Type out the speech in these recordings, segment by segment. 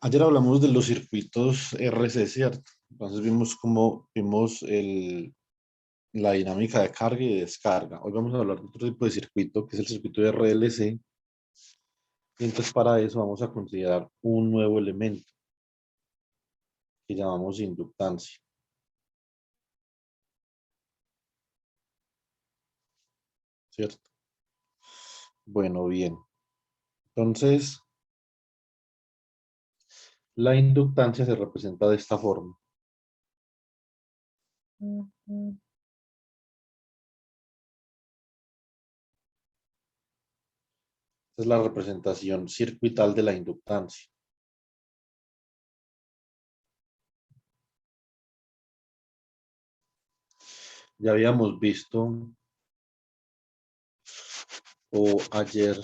Ayer hablamos de los circuitos RC, ¿cierto? Entonces vimos la dinámica de carga y de descarga. Hoy vamos a hablar de otro tipo de circuito, que es el circuito de RLC. Y entonces para eso vamos a considerar un nuevo elemento que llamamos inductancia, ¿cierto? Bueno, bien. Entonces, la inductancia se representa de esta forma. Esta es la representación circuital de la inductancia. Ya habíamos visto, o ayer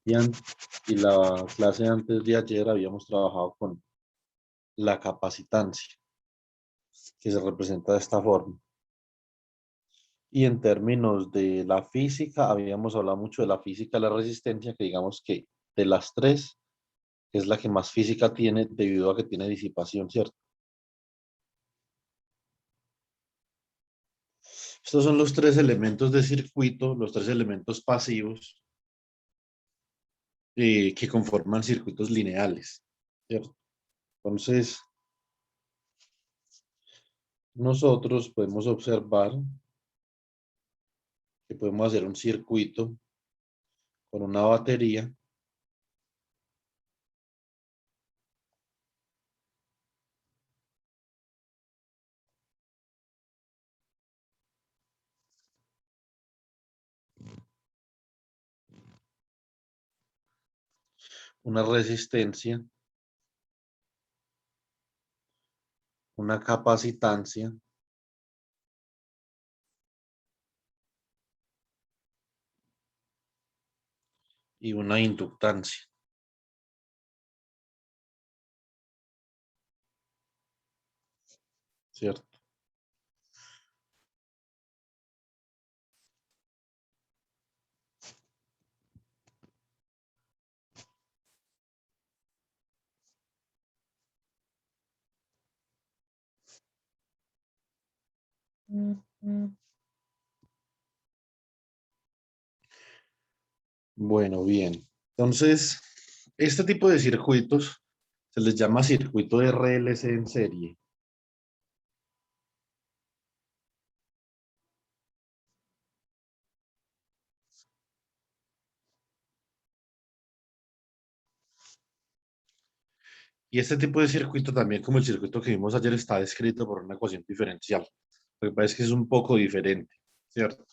y la clase antes de ayer habíamos trabajado con la capacitancia, que se representa de esta forma. Y en términos de la física, habíamos hablado mucho de la física de la resistencia, que digamos que de las tres es la que más física tiene debido a que tiene disipación, ¿cierto? Estos son los tres elementos de circuito, los tres elementos pasivos que conforman circuitos lineales, ¿cierto? Entonces, nosotros podemos observar que podemos hacer un circuito con una batería, una resistencia, una capacitancia y una inductancia, ¿cierto? Bueno, bien. Entonces, este tipo de circuitos se les llama circuito RLC en serie. Y este tipo de circuito también, como el circuito que vimos ayer, está descrito por una ecuación diferencial. Lo que pasa es que es un poco diferente, ¿cierto?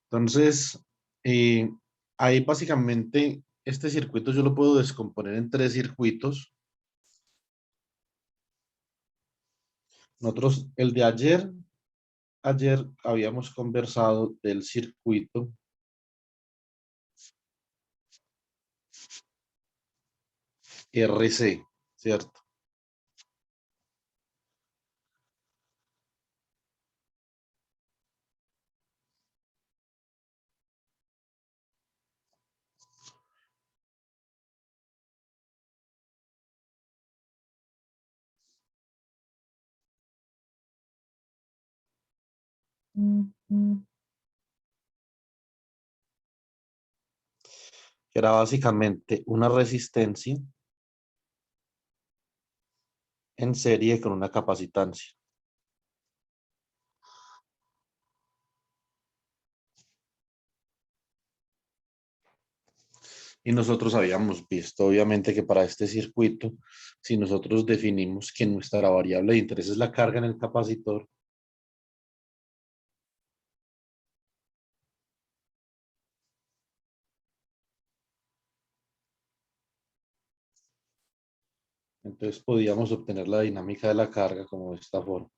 Entonces, eh, ahí básicamente este circuito yo lo puedo descomponer en tres circuitos. Nosotros, el de ayer habíamos conversado del circuito RC, ¿cierto? Que era básicamente una resistencia en serie con una capacitancia. Y nosotros habíamos visto, obviamente, que para este circuito, si nosotros definimos que nuestra variable de interés es la carga en el capacitor, entonces podíamos obtener la dinámica de la carga como de esta forma.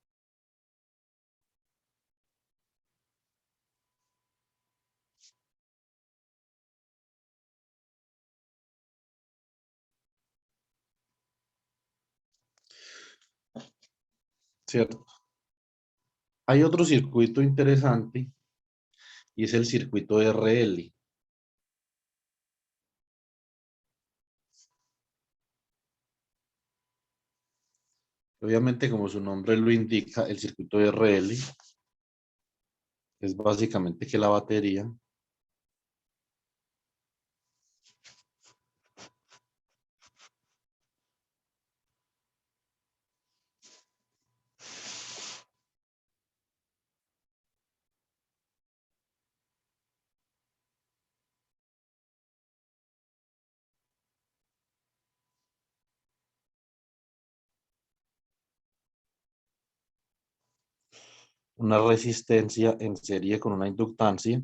¿Cierto? Hay otro circuito interesante y es el circuito RL. Obviamente, como su nombre lo indica, el circuito RL es básicamente que la batería una resistencia en serie con una inductancia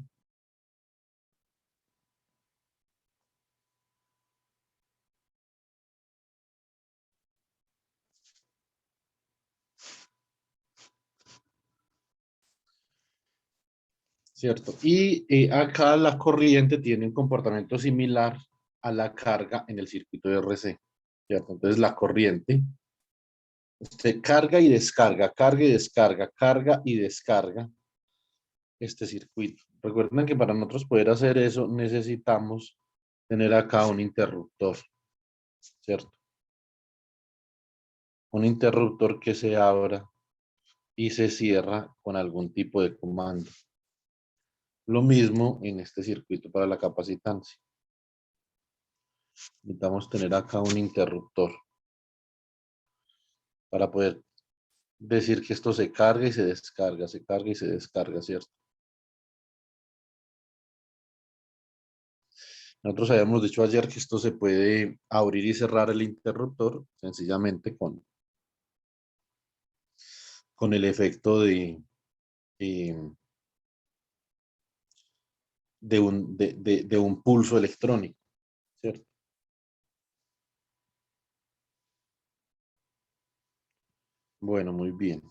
¿cierto? Y acá la corriente tiene un comportamiento similar a la carga en el circuito de RC, ¿cierto? Entonces la corriente se carga y descarga, carga y descarga este circuito. Recuerden que para nosotros poder hacer eso necesitamos tener acá un interruptor, ¿cierto? Un interruptor que se abra y se cierra con algún tipo de comando. Lo mismo en este circuito para la capacitancia. Necesitamos tener acá un interruptor para poder decir que esto se carga y se carga y se descarga, ¿cierto? Nosotros habíamos dicho ayer que esto se puede abrir y cerrar el interruptor sencillamente con el efecto de, de un pulso electrónico, ¿cierto? Bueno, muy bien.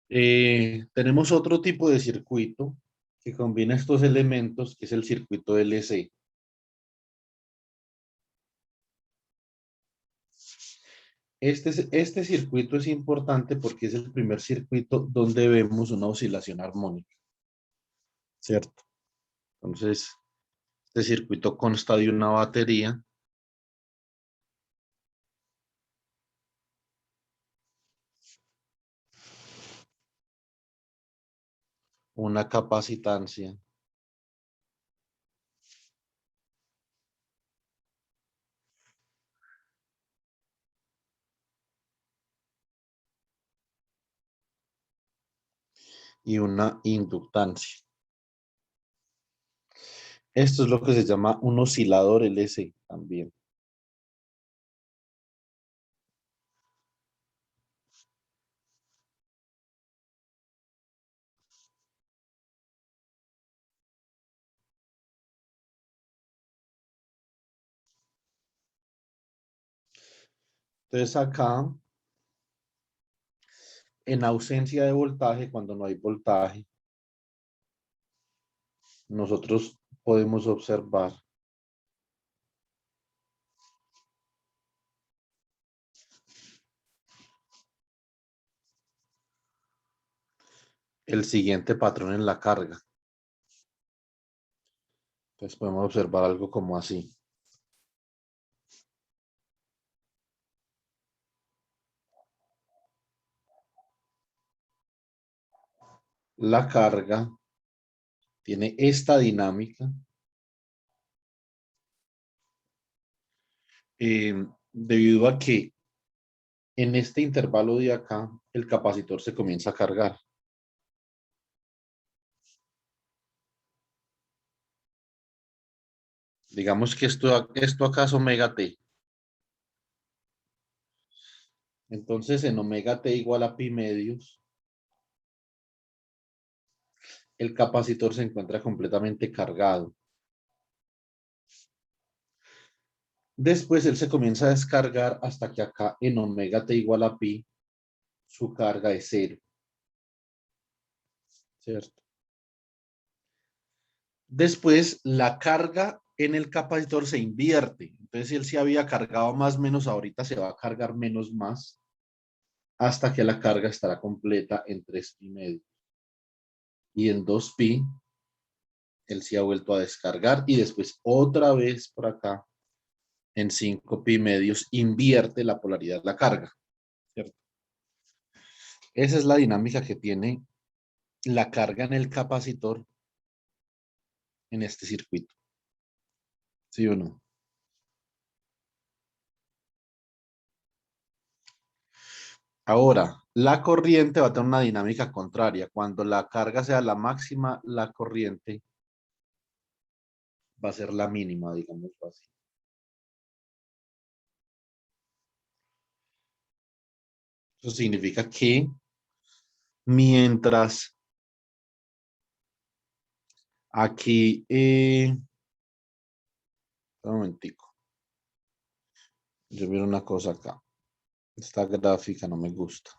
Tenemos otro tipo de circuito que combina estos elementos, que es el circuito LC. Este circuito es importante porque es el primer circuito donde vemos una oscilación armónica, ¿cierto? Entonces, este circuito consta de una batería, una capacitancia y una inductancia. Esto es lo que se llama un oscilador LC también. Entonces acá, en ausencia de voltaje, cuando no hay voltaje, nosotros podemos observar el siguiente patrón en la carga. Entonces podemos observar algo como así. La carga tiene esta dinámica debido a que en este intervalo de acá el capacitor se comienza a cargar. Digamos que esto acá es omega t. Entonces en omega t igual a pi medios, el capacitor se encuentra completamente cargado. Después él se comienza a descargar hasta que acá en omega t igual a pi, su carga es cero, ¿cierto? Después la carga en el capacitor se invierte. Entonces si él se había cargado más menos, ahorita se va a cargar menos más. hasta que la carga estará completa en 3 pi medio. Y en 2 pi, él se ha vuelto a descargar y después otra vez por acá en 5 pi medios invierte la polaridad de la carga, ¿cierto? Esa es la dinámica que tiene la carga en el capacitor en este circuito. ¿Sí o no? Ahora, la corriente va a tener una dinámica contraria. Cuando la carga sea la máxima, la corriente va a ser la mínima, digamos así. Eso significa que mientras aquí, un momentico, yo miro una cosa acá. Esta gráfica no me gusta.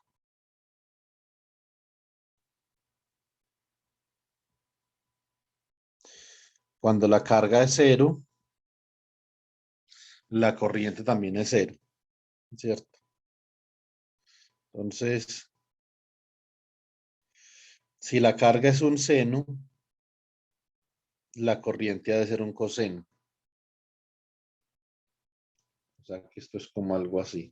Cuando la carga es cero, la corriente también es cero, ¿cierto? Entonces, si la carga es un seno, la corriente ha de ser un coseno. O sea, que esto es como algo así.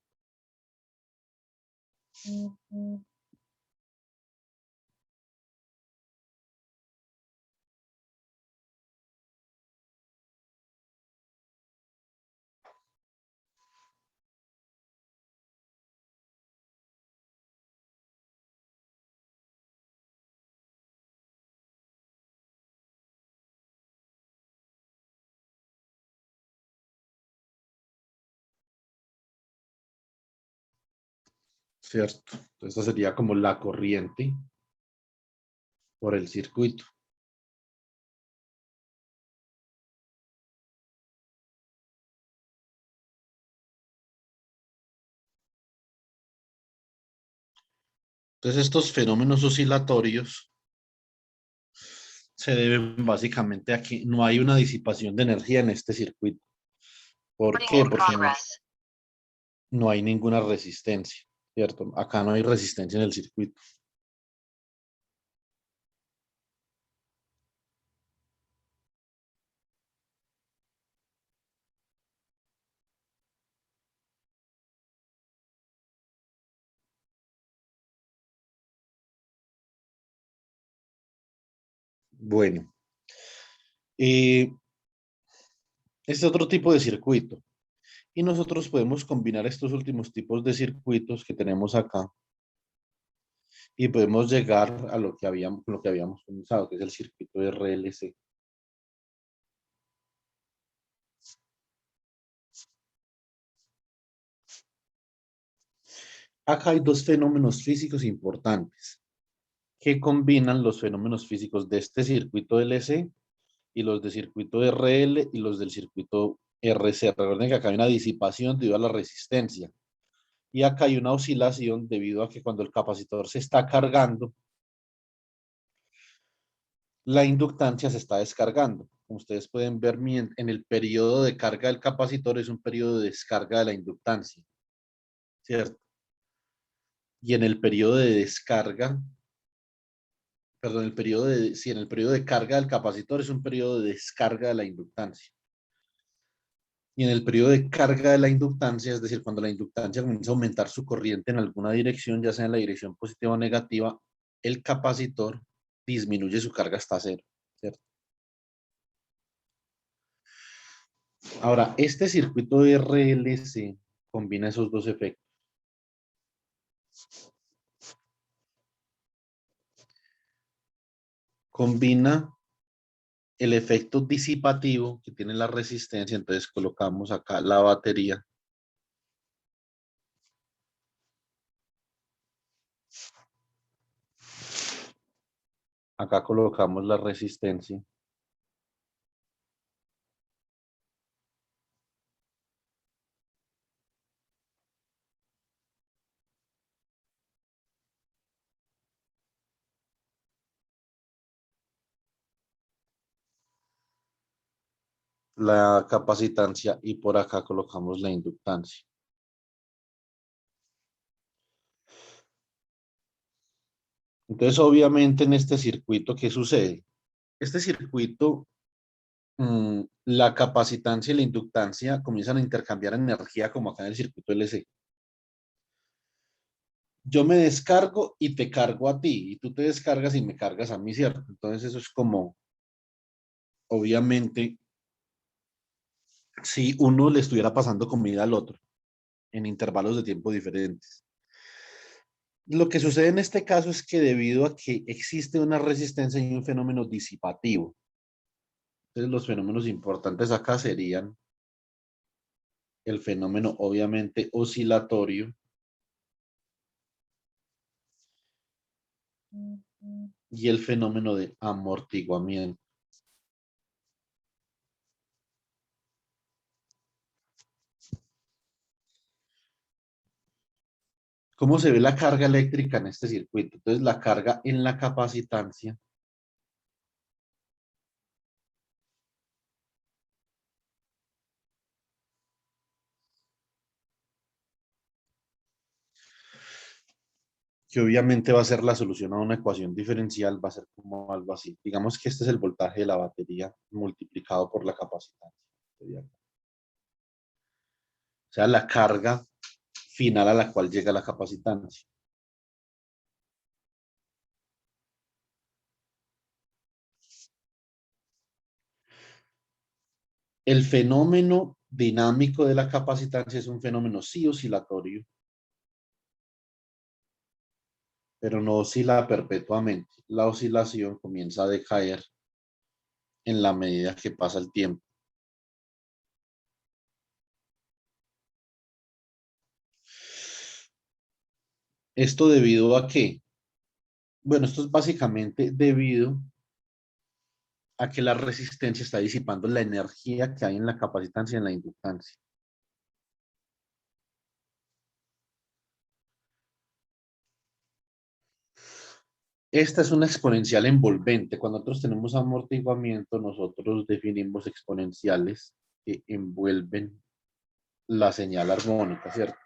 ¿Cierto? Entonces, esta sería como la corriente por el circuito. Entonces, estos fenómenos oscilatorios se deben básicamente a que no hay una disipación de energía en este circuito. ¿Por qué? Porque no hay ninguna resistencia, ¿cierto? Acá no hay resistencia en el circuito. Bueno, este otro tipo de circuito. Y nosotros podemos combinar estos últimos tipos de circuitos que tenemos acá y podemos llegar a lo que habíamos comenzado, que es el circuito de RLC. Acá hay dos fenómenos físicos importantes que combinan los fenómenos físicos de este circuito LC y los de circuito RL y los del circuito RC. Recuerden que acá hay una disipación debido a la resistencia y acá hay una oscilación debido a que cuando el capacitor se está cargando, la inductancia se está descargando. Como ustedes pueden ver, en el periodo de carga del capacitor es un periodo de descarga de la inductancia, ¿cierto? Y en el periodo de descarga, perdón, sí, en el periodo de carga del capacitor es un periodo de descarga de la inductancia. Y en el periodo de carga de la inductancia, es decir, cuando la inductancia comienza a aumentar su corriente en alguna dirección, ya sea en la dirección positiva o negativa, el capacitor disminuye su carga hasta cero, ¿cierto? Ahora, este circuito de RLC combina esos dos efectos. Combina el efecto disipativo que tiene la resistencia, entonces colocamos acá la batería. Acá colocamos la resistencia. La capacitancia y por acá colocamos la inductancia. Entonces, obviamente, en este circuito, ¿qué sucede? Este circuito, la capacitancia y la inductancia comienzan a intercambiar energía como acá en el circuito LC. Yo me descargo y te cargo a ti, y tú te descargas y me cargas a mí, ¿cierto? Entonces eso es como, obviamente, si uno le estuviera pasando comida al otro en intervalos de tiempo diferentes. Lo que sucede en este caso es que debido a que existe una resistencia y un fenómeno disipativo, entonces los fenómenos importantes acá serían el fenómeno obviamente oscilatorio y el fenómeno de amortiguamiento. ¿Cómo se ve la carga eléctrica en este circuito? Entonces la carga en la capacitancia que obviamente va a ser la solución a una ecuación diferencial, va a ser como algo así. Digamos que este es el voltaje de la batería multiplicado por la capacitancia. O sea, la carga final a la cual llega la capacitancia. El fenómeno dinámico de la capacitancia es un fenómeno sí oscilatorio, pero no oscila perpetuamente. La oscilación comienza a decaer en la medida que pasa el tiempo. ¿Esto debido a qué? Bueno, esto es básicamente debido a que la resistencia está disipando la energía que hay en la capacitancia y en la inductancia. Esta es una exponencial envolvente. Cuando nosotros tenemos amortiguamiento, nosotros definimos exponenciales que envuelven la señal armónica, ¿cierto?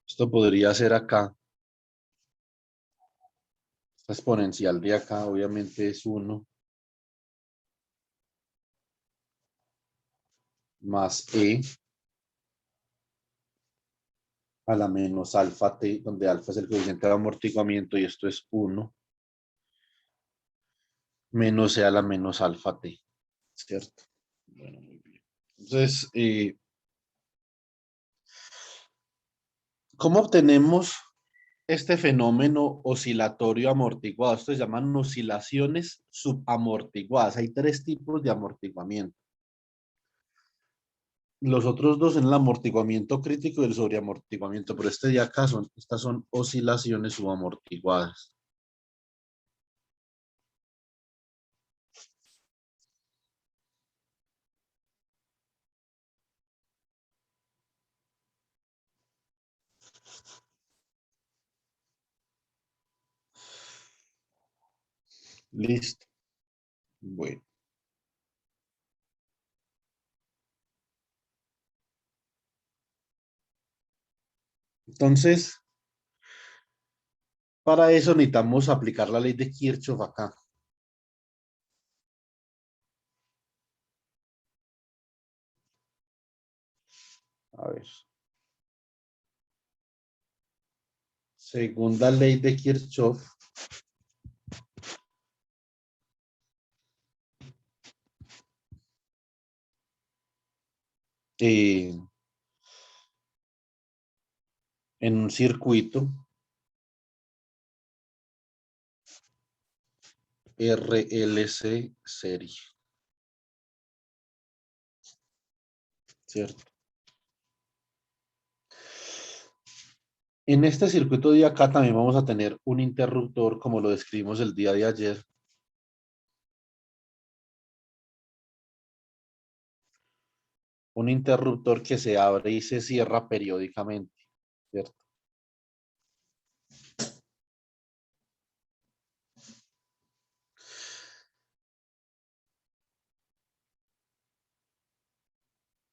Esto podría ser acá. Esta exponencial de acá obviamente es 1 más E a la menos alfa T, donde alfa es el coeficiente de amortiguamiento y esto es 1 menos E a la menos alfa T, ¿cierto? Bueno, muy bien. Entonces, ¿cómo obtenemos este fenómeno oscilatorio amortiguado? Esto se llaman oscilaciones subamortiguadas. Hay tres tipos de amortiguamiento. Los otros dos en el amortiguamiento crítico y el sobreamortiguamiento, pero este de acá estas son oscilaciones subamortiguadas. Listo. Bueno, entonces, para eso necesitamos aplicar la ley de Kirchhoff acá. A ver. Segunda ley de Kirchhoff. eh, en un circuito RLC serie, ¿cierto? En este circuito de acá también vamos a tener un interruptor como lo describimos el día de ayer. Un interruptor que se abre y se cierra periódicamente, ¿cierto?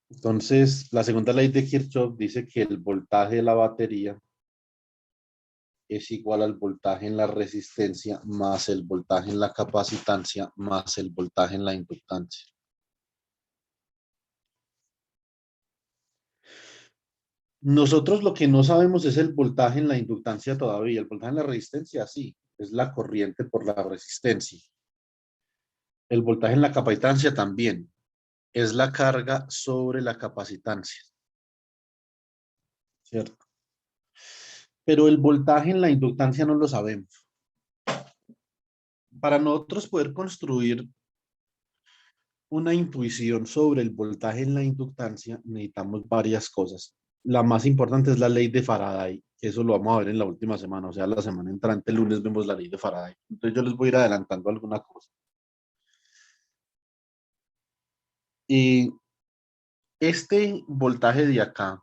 Entonces, la segunda ley de Kirchhoff dice que el voltaje de la batería es igual al voltaje en la resistencia más el voltaje en la capacitancia más el voltaje en la inductancia. Nosotros lo que no sabemos es el voltaje en la inductancia todavía. El voltaje en la resistencia sí, es la corriente por la resistencia. El voltaje en la capacitancia también, es la carga sobre la capacitancia, ¿cierto? Pero el voltaje en la inductancia no lo sabemos. Para nosotros poder construir una intuición sobre el voltaje en la inductancia, necesitamos varias cosas. La más importante es la ley de Faraday, que eso lo vamos a ver en la última semana, o sea, la semana entrante, el lunes, vemos la ley de Faraday. Entonces yo les voy a ir adelantando alguna cosa. Y este voltaje de acá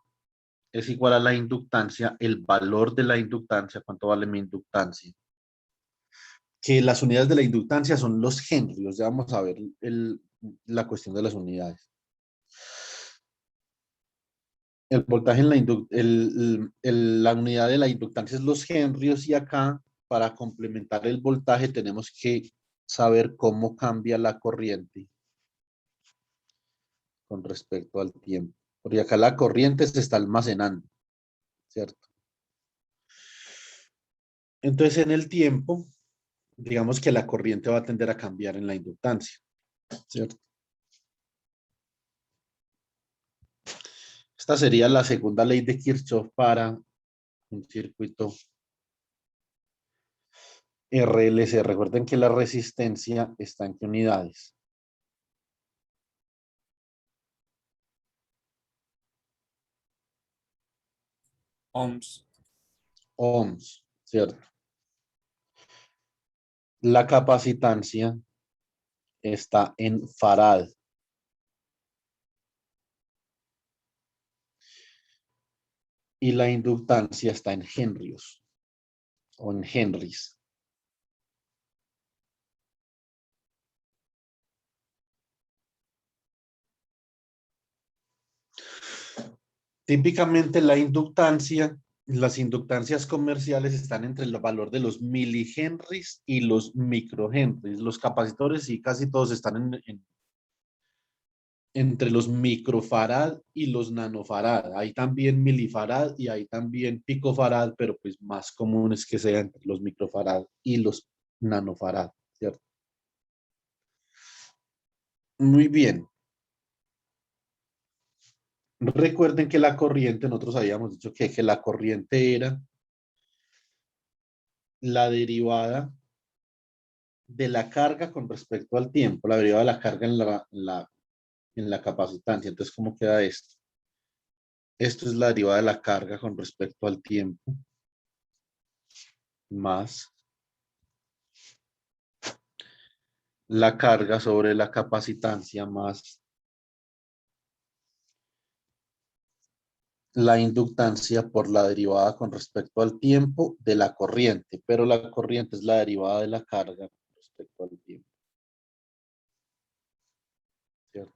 es igual a la inductancia, el valor de la inductancia, ¿cuánto vale mi inductancia? Que las unidades de la inductancia son los henrios, ya vamos a ver la cuestión de las unidades. El voltaje en la unidad de la inductancia es los henrios y acá para complementar el voltaje tenemos que saber cómo cambia la corriente con respecto al tiempo. Porque acá la corriente se está almacenando, ¿cierto? Entonces en el tiempo, digamos que la corriente va a tender a cambiar en la inductancia, ¿cierto? Esta sería la segunda ley de Kirchhoff para un circuito RLC. Recuerden que la resistencia está en qué unidades. Ohms. Ohms, ¿cierto? La capacitancia está en farad. Y la inductancia está en henrios o en henries. Típicamente la inductancia, las inductancias comerciales están entre el valor de los milihenries y los microhenries. Los capacitores y casi todos están entre los microfarad y los nanofarad. Hay también milifarad y hay también picofarad, pero pues más común es que sea entre los microfarad y los nanofarad, ¿cierto? Muy bien. Recuerden que la corriente, nosotros habíamos dicho que la corriente era la derivada de la carga con respecto al tiempo, la derivada de la carga en la capacitancia. Entonces, ¿cómo queda esto? Esto es la derivada de la carga con respecto al tiempo más la carga sobre la capacitancia más la inductancia por la derivada con respecto al tiempo de la corriente, pero la corriente es la derivada de la carga con respecto al tiempo, ¿cierto?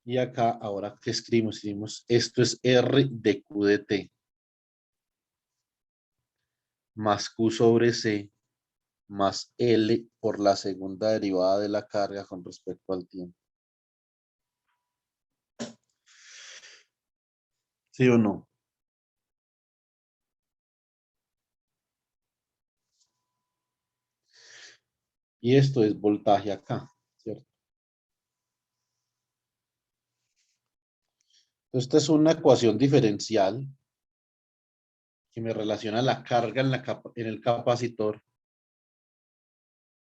Y acá, ahora que escribimos, esto es R de Q de T más Q sobre C más L por la segunda derivada de la carga con respecto al tiempo. ¿Sí o no? Y esto es voltaje acá, ¿cierto? Entonces, esta es una ecuación diferencial que me relaciona la carga en el capacitor,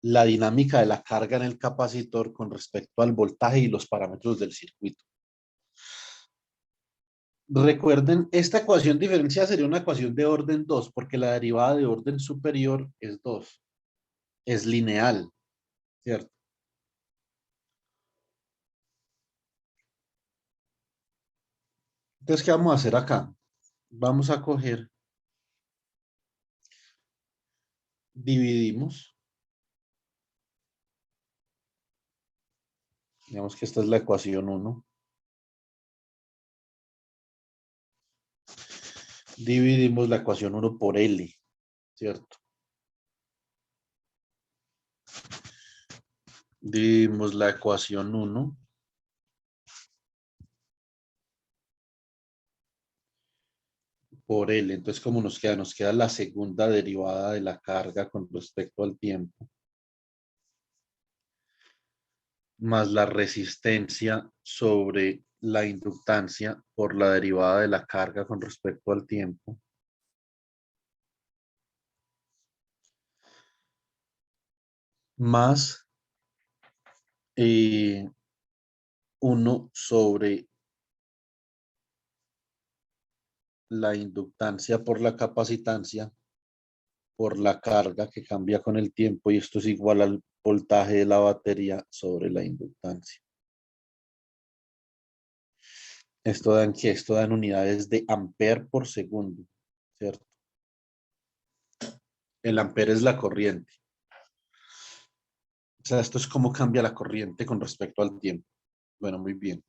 la dinámica de la carga en el capacitor con respecto al voltaje y los parámetros del circuito. Recuerden, esta ecuación diferencial sería una ecuación de orden 2, porque la derivada de orden superior es 2. Es lineal, ¿cierto? Entonces, ¿qué vamos a hacer acá? Vamos a coger, dividimos. Digamos que esta es la ecuación 1. Dividimos la ecuación 1 por L, ¿cierto? Dividimos la ecuación 1 por L. Entonces, ¿cómo nos queda? Nos queda la segunda derivada de la carga con respecto al tiempo, más la resistencia sobre la inductancia por la derivada de la carga con respecto al tiempo, más 1 sobre la inductancia por la capacitancia por la carga que cambia con el tiempo, y esto es igual al voltaje de la batería sobre la inductancia. Esto da en unidades de amper por segundo, ¿cierto? El amper es la corriente. O sea, esto es cómo cambia la corriente con respecto al tiempo. Bueno, muy bien.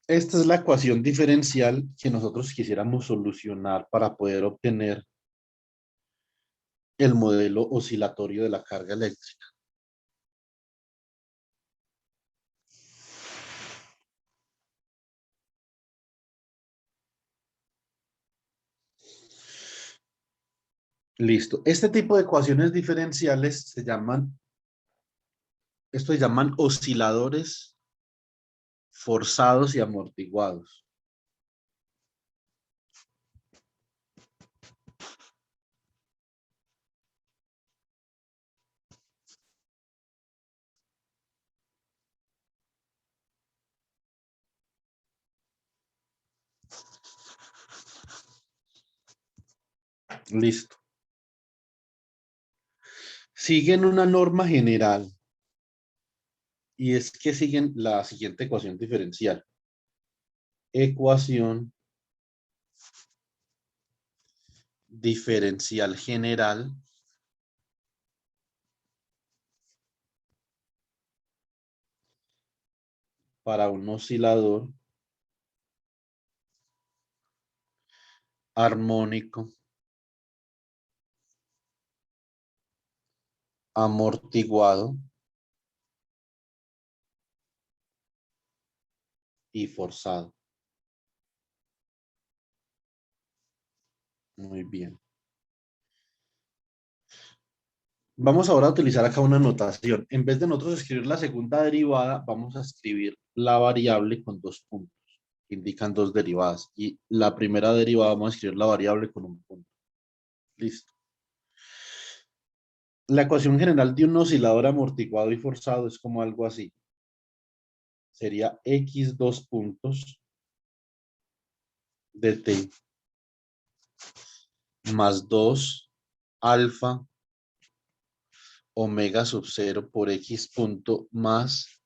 Esta es la ecuación diferencial que nosotros quisiéramos solucionar para poder obtener el modelo oscilatorio de la carga eléctrica. Listo. Este tipo de ecuaciones diferenciales estos se llaman osciladores forzados y amortiguados. Listo. Siguen una norma general y es que siguen la siguiente ecuación diferencial. Ecuación diferencial general para un oscilador armónico amortiguado y forzado. Muy bien. Vamos ahora a utilizar acá una notación. En vez de nosotros escribir la segunda derivada, vamos a escribir la variable con 2 puntos. Indican 2 derivadas. Y la primera derivada vamos a escribir la variable con 1 punto. Listo. La ecuación general de un oscilador amortiguado y forzado es como algo así. Sería x 2 puntos de t más 2 alfa omega sub 0 por x punto más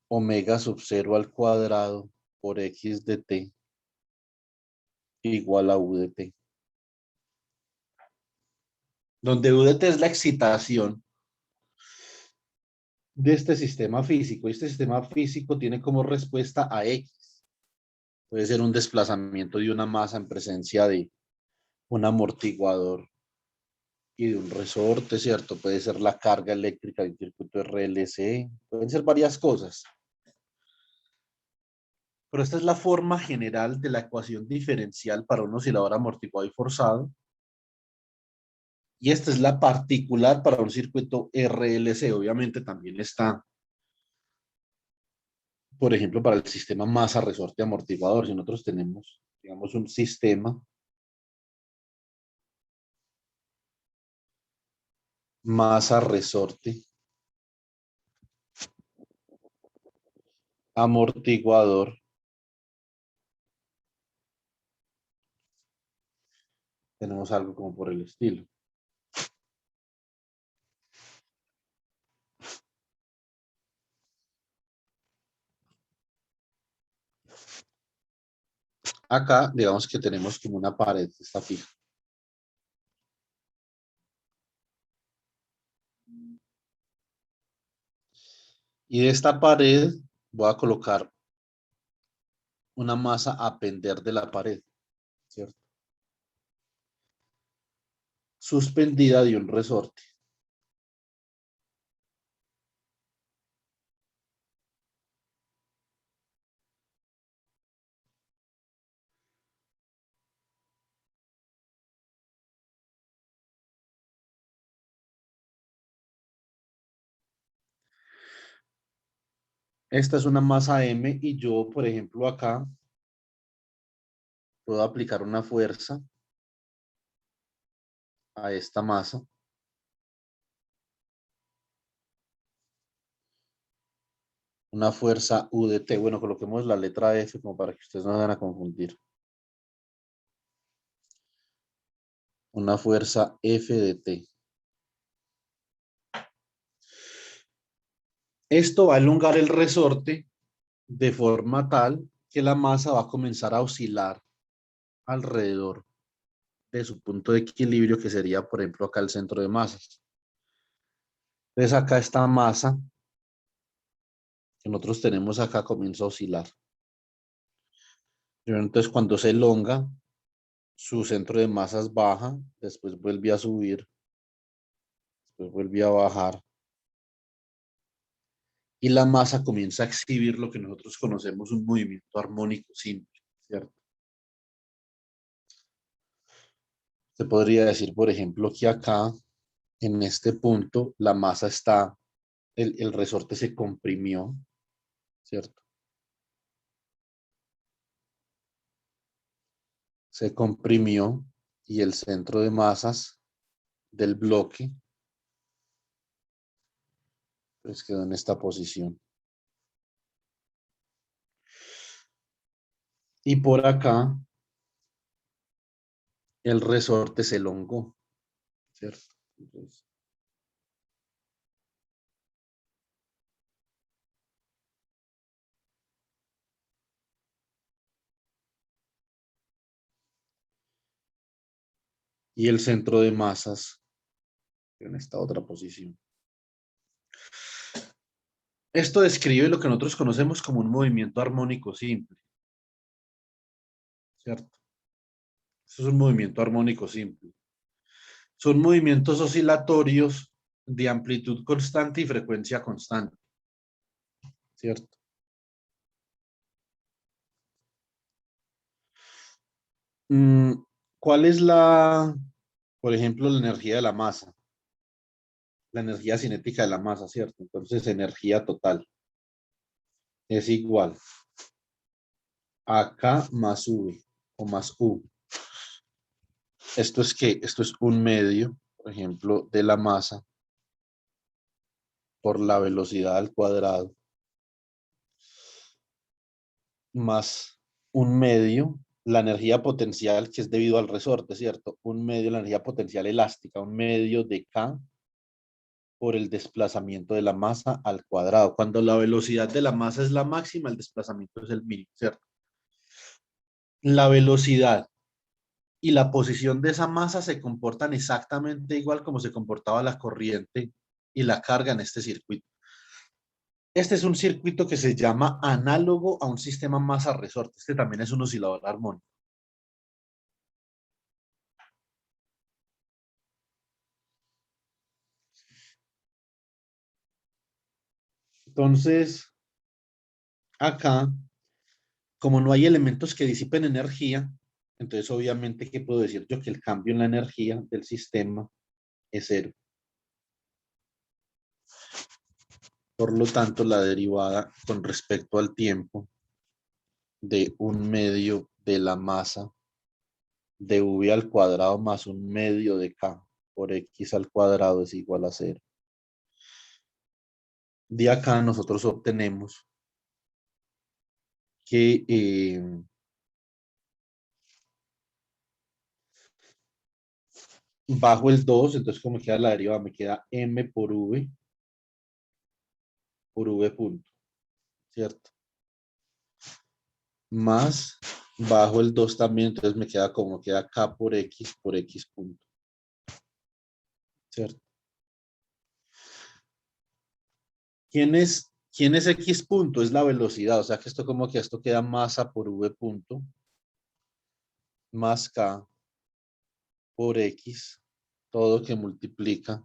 omega sub 0 al cuadrado por x de t igual a u de t. Donde u de t es la excitación de este sistema físico. Y este sistema físico tiene como respuesta a x. Puede ser un desplazamiento de una masa en presencia de un amortiguador y de un resorte, ¿cierto? Puede ser la carga eléctrica del circuito RLC. Pueden ser varias cosas. Pero esta es la forma general de la ecuación diferencial para un oscilador amortiguado y forzado. Y esta es la particular para un circuito RLC. Obviamente también está, por ejemplo, para el sistema masa resorte amortiguador. Si nosotros tenemos, digamos, un sistema masa resorte amortiguador, tenemos algo como por el estilo. Acá, digamos que tenemos como una pared que está fija. Y de esta pared voy a colocar una masa a pender de la pared, ¿cierto? Suspendida de un resorte. Esta es una masa M y yo, por ejemplo, acá puedo aplicar una fuerza a esta masa. Una fuerza U de T. Bueno, coloquemos la letra F como para que ustedes no se van a confundir. Una fuerza F de T. Esto va a elongar el resorte de forma tal que la masa va a comenzar a oscilar alrededor de su punto de equilibrio, que sería, por ejemplo, acá el centro de masas. Entonces acá esta masa que nosotros tenemos acá comienza a oscilar. Entonces cuando se elonga, su centro de masas baja, después vuelve a subir, después vuelve a bajar. Y la masa comienza a exhibir lo que nosotros conocemos un movimiento armónico simple, ¿cierto? Se podría decir, por ejemplo, que acá, en este punto, la masa está, el resorte se comprimió, ¿cierto? Se comprimió y el centro de masas del bloque pues quedó en esta posición. Y por acá el resorte se elongó, ¿cierto? Entonces, y el centro de masas en esta otra posición. Esto describe lo que nosotros conocemos como un movimiento armónico simple, ¿cierto? Eso es un movimiento armónico simple. Son movimientos oscilatorios de amplitud constante y frecuencia constante, ¿cierto? ¿Cuál es por ejemplo, la energía de la masa? La energía cinética de la masa, ¿cierto? Entonces, energía total es igual a K más V o más U. ¿Esto es qué? Esto es un medio, por ejemplo, de la masa por la velocidad al cuadrado más un medio, la energía potencial que es debido al resorte, ¿cierto? Un medio, la energía potencial elástica, un medio de K por el desplazamiento de la masa al cuadrado. Cuando la velocidad de la masa es la máxima, el desplazamiento es el mínimo, ¿cierto? La velocidad y la posición de esa masa se comportan exactamente igual como se comportaba la corriente y la carga en este circuito. Este es un circuito que se llama análogo a un sistema masa-resorte. Este también es un oscilador armónico. Entonces, acá, como no hay elementos que disipen energía, entonces obviamente, ¿qué puedo decir yo? Que el cambio en la energía del sistema es cero. Por lo tanto, la derivada con respecto al tiempo de un medio de la masa de v al cuadrado más un medio de k por x al cuadrado es igual a cero. De acá nosotros obtenemos que bajo el 2, entonces como queda la derivada, me queda m por v punto, ¿cierto? Más bajo el 2 también, entonces me queda como queda k por x punto, ¿cierto? ¿Quién es ¿Quién es X punto? Es la velocidad, o sea que esto como que esto queda masa por V punto más K por X, todo que multiplica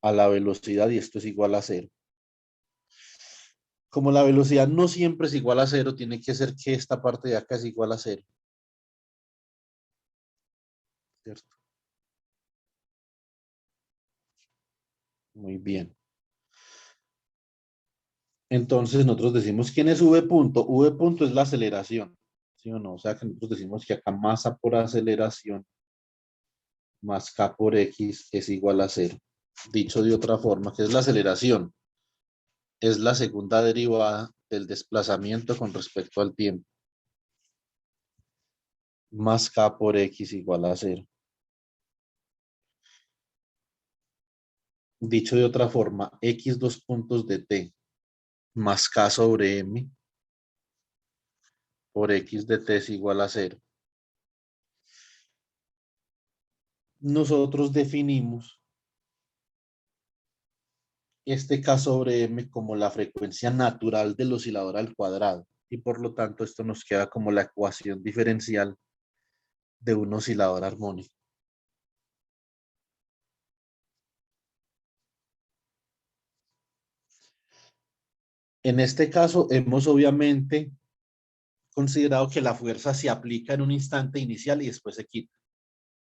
a la velocidad y esto es igual a cero. Como la velocidad no siempre es igual a cero, tiene que ser que esta parte de acá es igual a cero. ¿Cierto? Muy bien. Entonces nosotros decimos, ¿quién es V punto? V punto es la aceleración, ¿sí o no? O sea que nosotros decimos que acá masa por aceleración más K por X es igual a cero. Dicho de otra forma, ¿qué es la aceleración? Es la segunda derivada del desplazamiento con respecto al tiempo. Más K por X igual a cero. Dicho de otra forma, X dos puntos de T más K sobre M por X de T es igual a cero. Nosotros definimos este K sobre M como la frecuencia natural del oscilador al cuadrado. Y por lo tanto, esto nos queda como la ecuación diferencial de un oscilador armónico. En este caso, hemos obviamente considerado que la fuerza se aplica en un instante inicial y después se quita,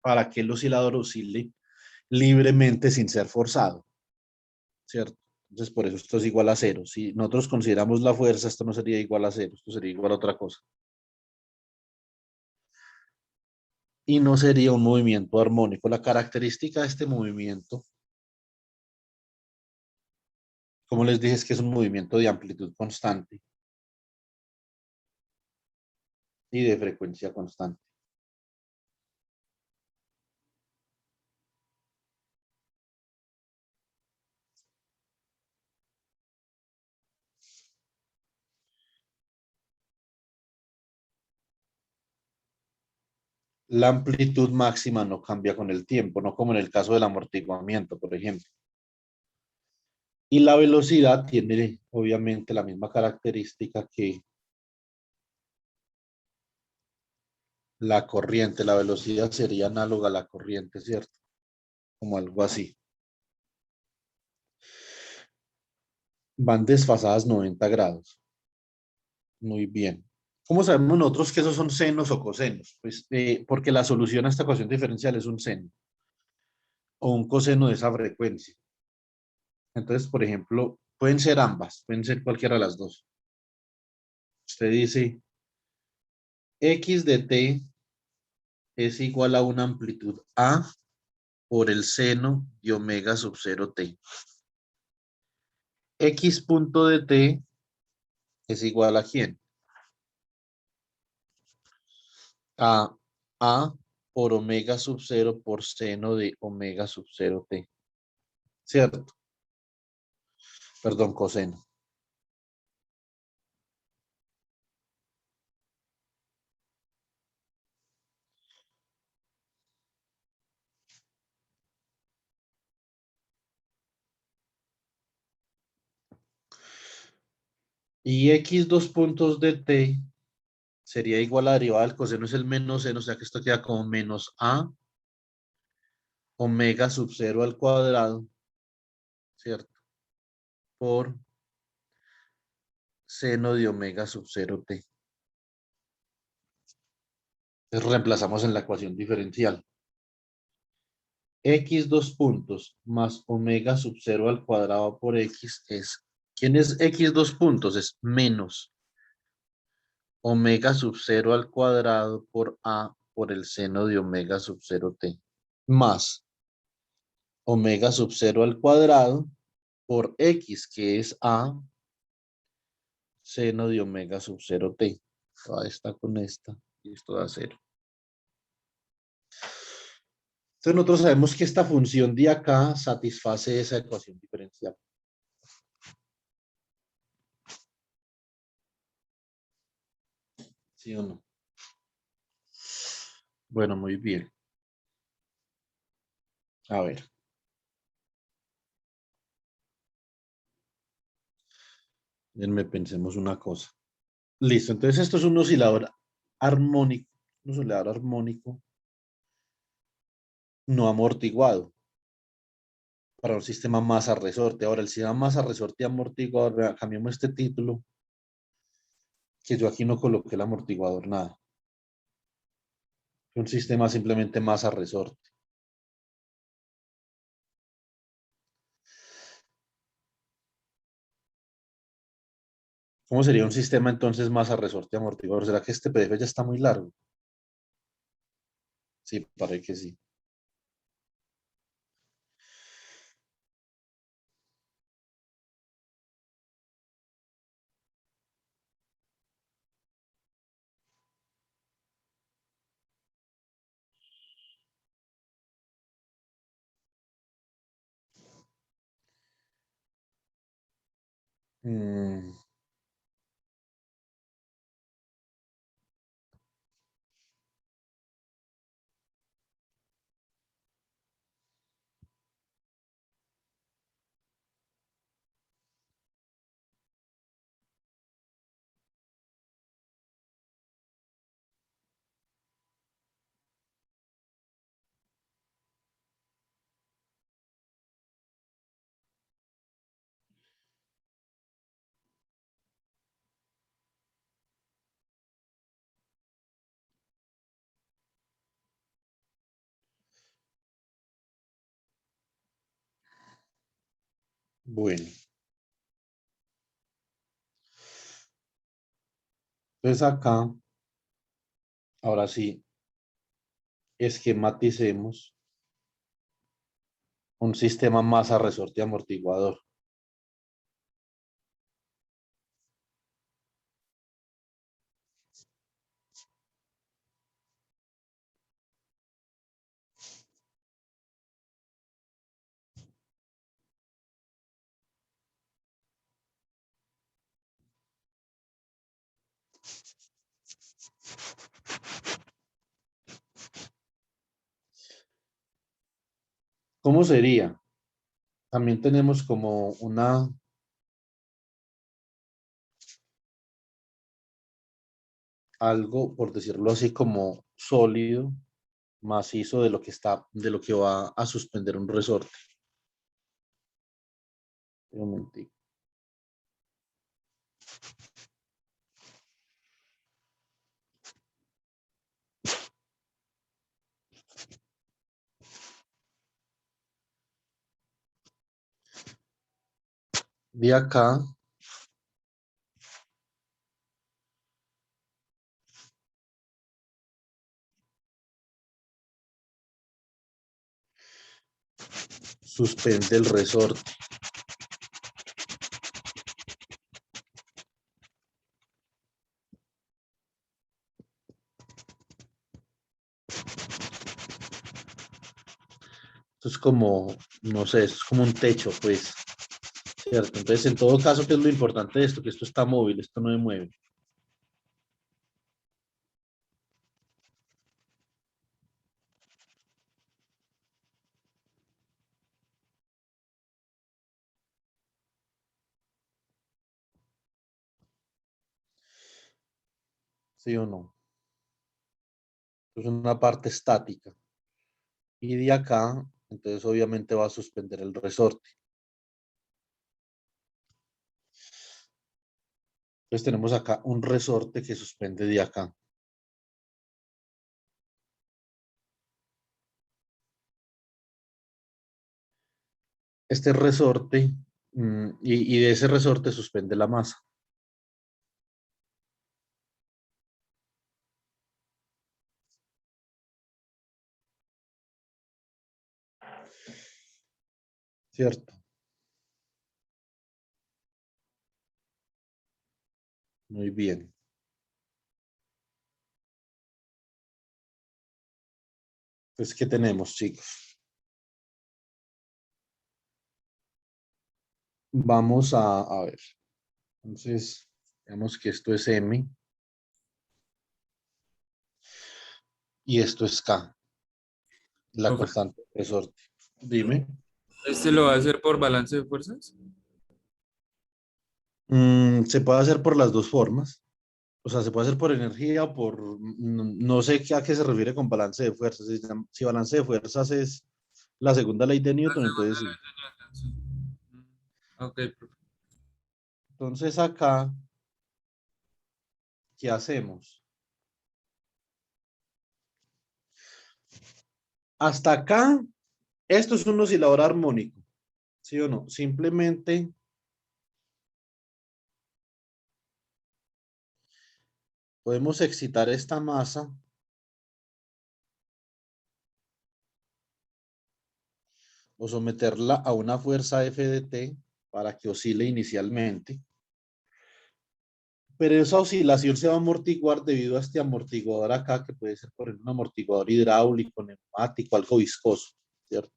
para que el oscilador oscile libremente sin ser forzado, ¿cierto? Entonces, por eso esto es igual a cero. Si nosotros consideramos la fuerza, esto no sería igual a cero, esto sería igual a otra cosa. Y no sería un movimiento armónico. La característica de este movimiento, como les dije, es que es un movimiento de amplitud constante y de frecuencia constante. La amplitud máxima no cambia con el tiempo, no como en el caso del amortiguamiento, por ejemplo. Y la velocidad tiene obviamente la misma característica que la corriente. La velocidad sería análoga a la corriente, ¿cierto? Como algo así. Van desfasadas 90 grados. Muy bien. ¿Cómo sabemos nosotros que esos son senos o cosenos? Pues porque la solución a esta ecuación diferencial es un seno o un coseno de esa frecuencia. Entonces, por ejemplo, pueden ser ambas, pueden ser cualquiera de las dos. Usted dice x de t es igual a una amplitud a por el seno de omega sub 0 t. X punto de t es igual a quién? A por omega sub 0 por seno de omega sub 0 t. ¿Cierto? Perdón, coseno. Y x dos puntos de t sería igual a la derivada del coseno es el menos seno, o sea que esto queda como menos a omega sub 0 al cuadrado, ¿cierto? Por seno de omega sub 0 t. Entonces reemplazamos en la ecuación diferencial. X dos puntos más omega sub 0 al cuadrado por x es, ¿quién es x dos puntos? Es menos omega sub 0 al cuadrado por a por el seno de omega sub 0 t. Más omega sub 0 al cuadrado por x, que es a seno de omega sub 0 t. Toda esta con esta y esto da 0. Entonces nosotros sabemos que esta función de acá satisface esa ecuación diferencial. ¿Sí o no? Bueno, muy bien. A ver. Déjenme pensemos una cosa. Listo, entonces esto es un oscilador armónico, un oscilador armónico no amortiguado para un sistema masa-resorte. Ahora, el sistema masa-resorte y amortiguador, vea, cambiamos este título, que yo aquí no coloqué el amortiguador, nada. Un sistema simplemente masa-resorte. ¿Cómo sería un sistema entonces masa-resorte y amortiguador? ¿Será que este PDF ya está muy largo? Sí, parece que sí. Mm, bueno, entonces acá, ahora sí, esquematicemos un sistema masa-resorte y amortiguador. ¿Cómo sería? También tenemos como algo, por decirlo así, como sólido, macizo de lo que va a suspender un resorte. Un momentico. De acá, suspende el resorte. Esto es como, no sé, es como un techo, pues, ¿cierto? Entonces, en todo caso, ¿qué es lo importante de esto? Que esto está móvil, esto no se mueve. ¿Sí o no? Es una parte estática. Y de acá, entonces obviamente va a suspender el resorte. Entonces tenemos acá un resorte que suspende de acá. Este resorte, y de ese resorte suspende la masa, ¿cierto? Muy bien. Entonces, ¿qué tenemos, chicos? Vamos a ver. Entonces, digamos que esto es M y esto es K, la Profe, constante de resorte. Dime. ¿este lo va a hacer por balance de fuerzas? Se puede hacer por las dos formas. O sea, se puede hacer por energía o por... No sé a qué se refiere con balance de fuerzas. Si balance de fuerzas es la segunda ley de La Newton, entonces segunda sí. ley de Newton, sí. Ok, profe. Entonces acá, ¿qué hacemos? Hasta acá, esto es un oscilador armónico, ¿sí o no? Simplemente podemos excitar esta masa o someterla a una fuerza F de T para que oscile inicialmente. Pero esa oscilación se va a amortiguar debido a este amortiguador acá, que puede ser, por ejemplo, un amortiguador hidráulico, neumático, algo viscoso, ¿cierto?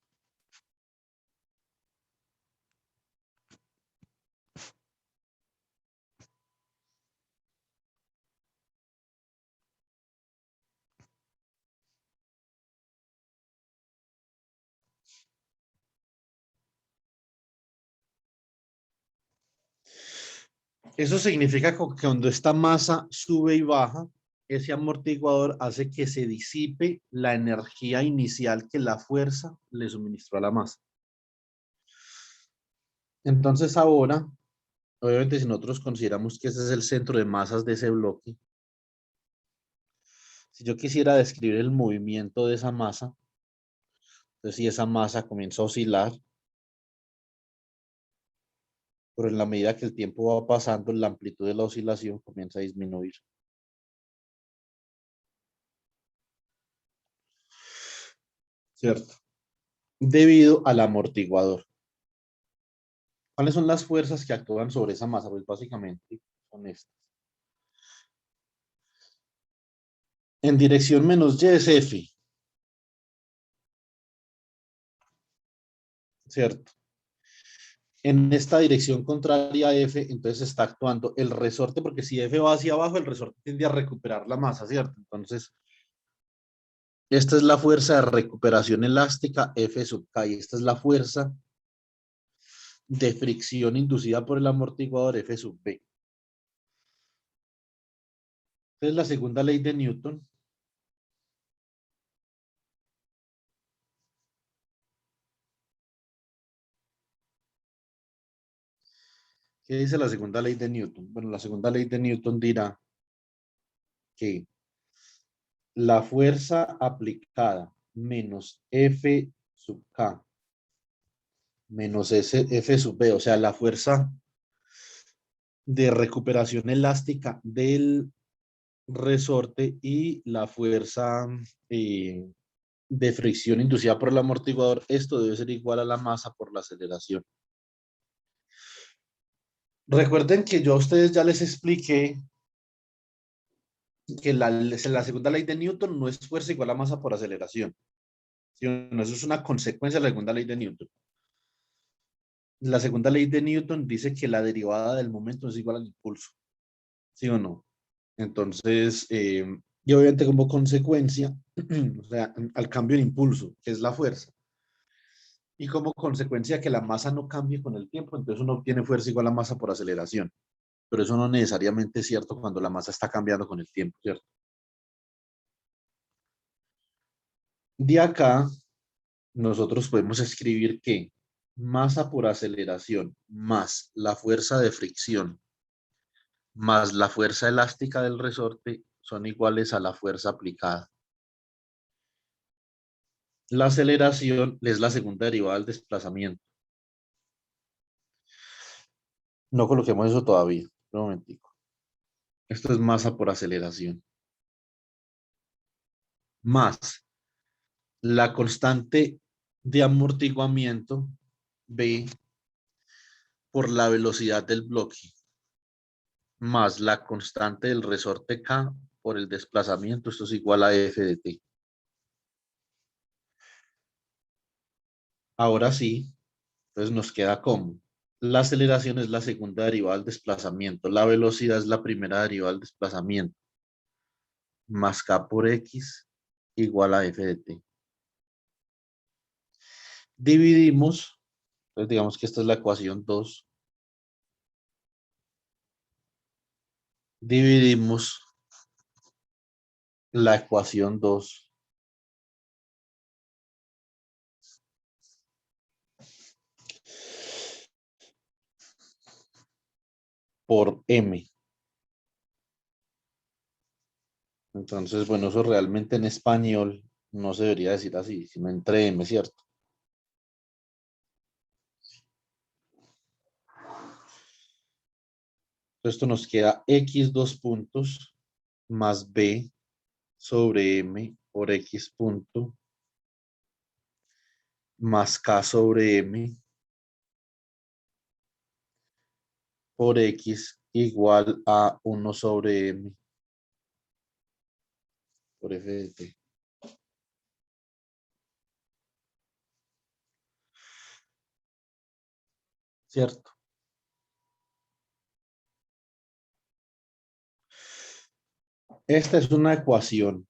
Eso significa que cuando esta masa sube y baja, ese amortiguador hace que se disipe la energía inicial que la fuerza le suministró a la masa. Entonces ahora, obviamente si nosotros consideramos que ese es el centro de masas de ese bloque, si yo quisiera describir el movimiento de esa masa, entonces si esa masa comienza a oscilar, pero en la medida que el tiempo va pasando, la amplitud de la oscilación comienza a disminuir. ¿Cierto? Debido al amortiguador. ¿Cuáles son las fuerzas que actúan sobre esa masa? Pues básicamente son estas. En dirección menos y es F, ¿cierto? En esta dirección contraria a F, entonces está actuando el resorte, porque si F va hacia abajo, el resorte tiende a recuperar la masa, ¿cierto? Entonces, esta es la fuerza de recuperación elástica F sub K, y esta es la fuerza de fricción inducida por el amortiguador F sub B. Esta es la segunda ley de Newton. ¿Qué dice la segunda ley de Newton? Bueno, la segunda ley de Newton dirá que la fuerza aplicada menos F sub K menos F sub B, o sea, la fuerza de recuperación elástica del resorte y la fuerza eh, de fricción inducida por el amortiguador, esto debe ser igual a la masa por la aceleración. Recuerden que yo a ustedes ya les expliqué que la segunda ley de Newton no es fuerza igual a masa por aceleración. ¿Sí? No, eso es una consecuencia de la segunda ley de Newton. La segunda ley de Newton dice que la derivada del momento es igual al impulso. ¿Sí o no? Entonces, y obviamente como consecuencia, o sea, al cambio de impulso, que es la fuerza. Y como consecuencia que la masa no cambie con el tiempo, entonces uno obtiene fuerza igual a masa por aceleración. Pero eso no necesariamente es cierto cuando la masa está cambiando con el tiempo, ¿cierto? De acá, nosotros podemos escribir que masa por aceleración más la fuerza de fricción más la fuerza elástica del resorte son iguales a la fuerza aplicada. La aceleración es la segunda derivada del desplazamiento. No coloquemos eso todavía. Un momentico. Esto es masa por aceleración. Más la constante de amortiguamiento B por la velocidad del bloque. Más la constante del resorte K por el desplazamiento. Esto es igual a F de T. Ahora sí, entonces nos queda como la aceleración es la segunda derivada del desplazamiento, la velocidad es la primera derivada del desplazamiento, más K por X igual a F de T. Dividimos, entonces digamos que esta es la ecuación 2. Dividimos la ecuación 2 por m. Entonces, bueno, eso realmente en español no se debería decir así, sino entre m, ¿cierto? Esto nos queda x dos puntos más b sobre m por x punto más k sobre m por x igual a 1 sobre m por f de t. ¿Cierto? Esta es una ecuación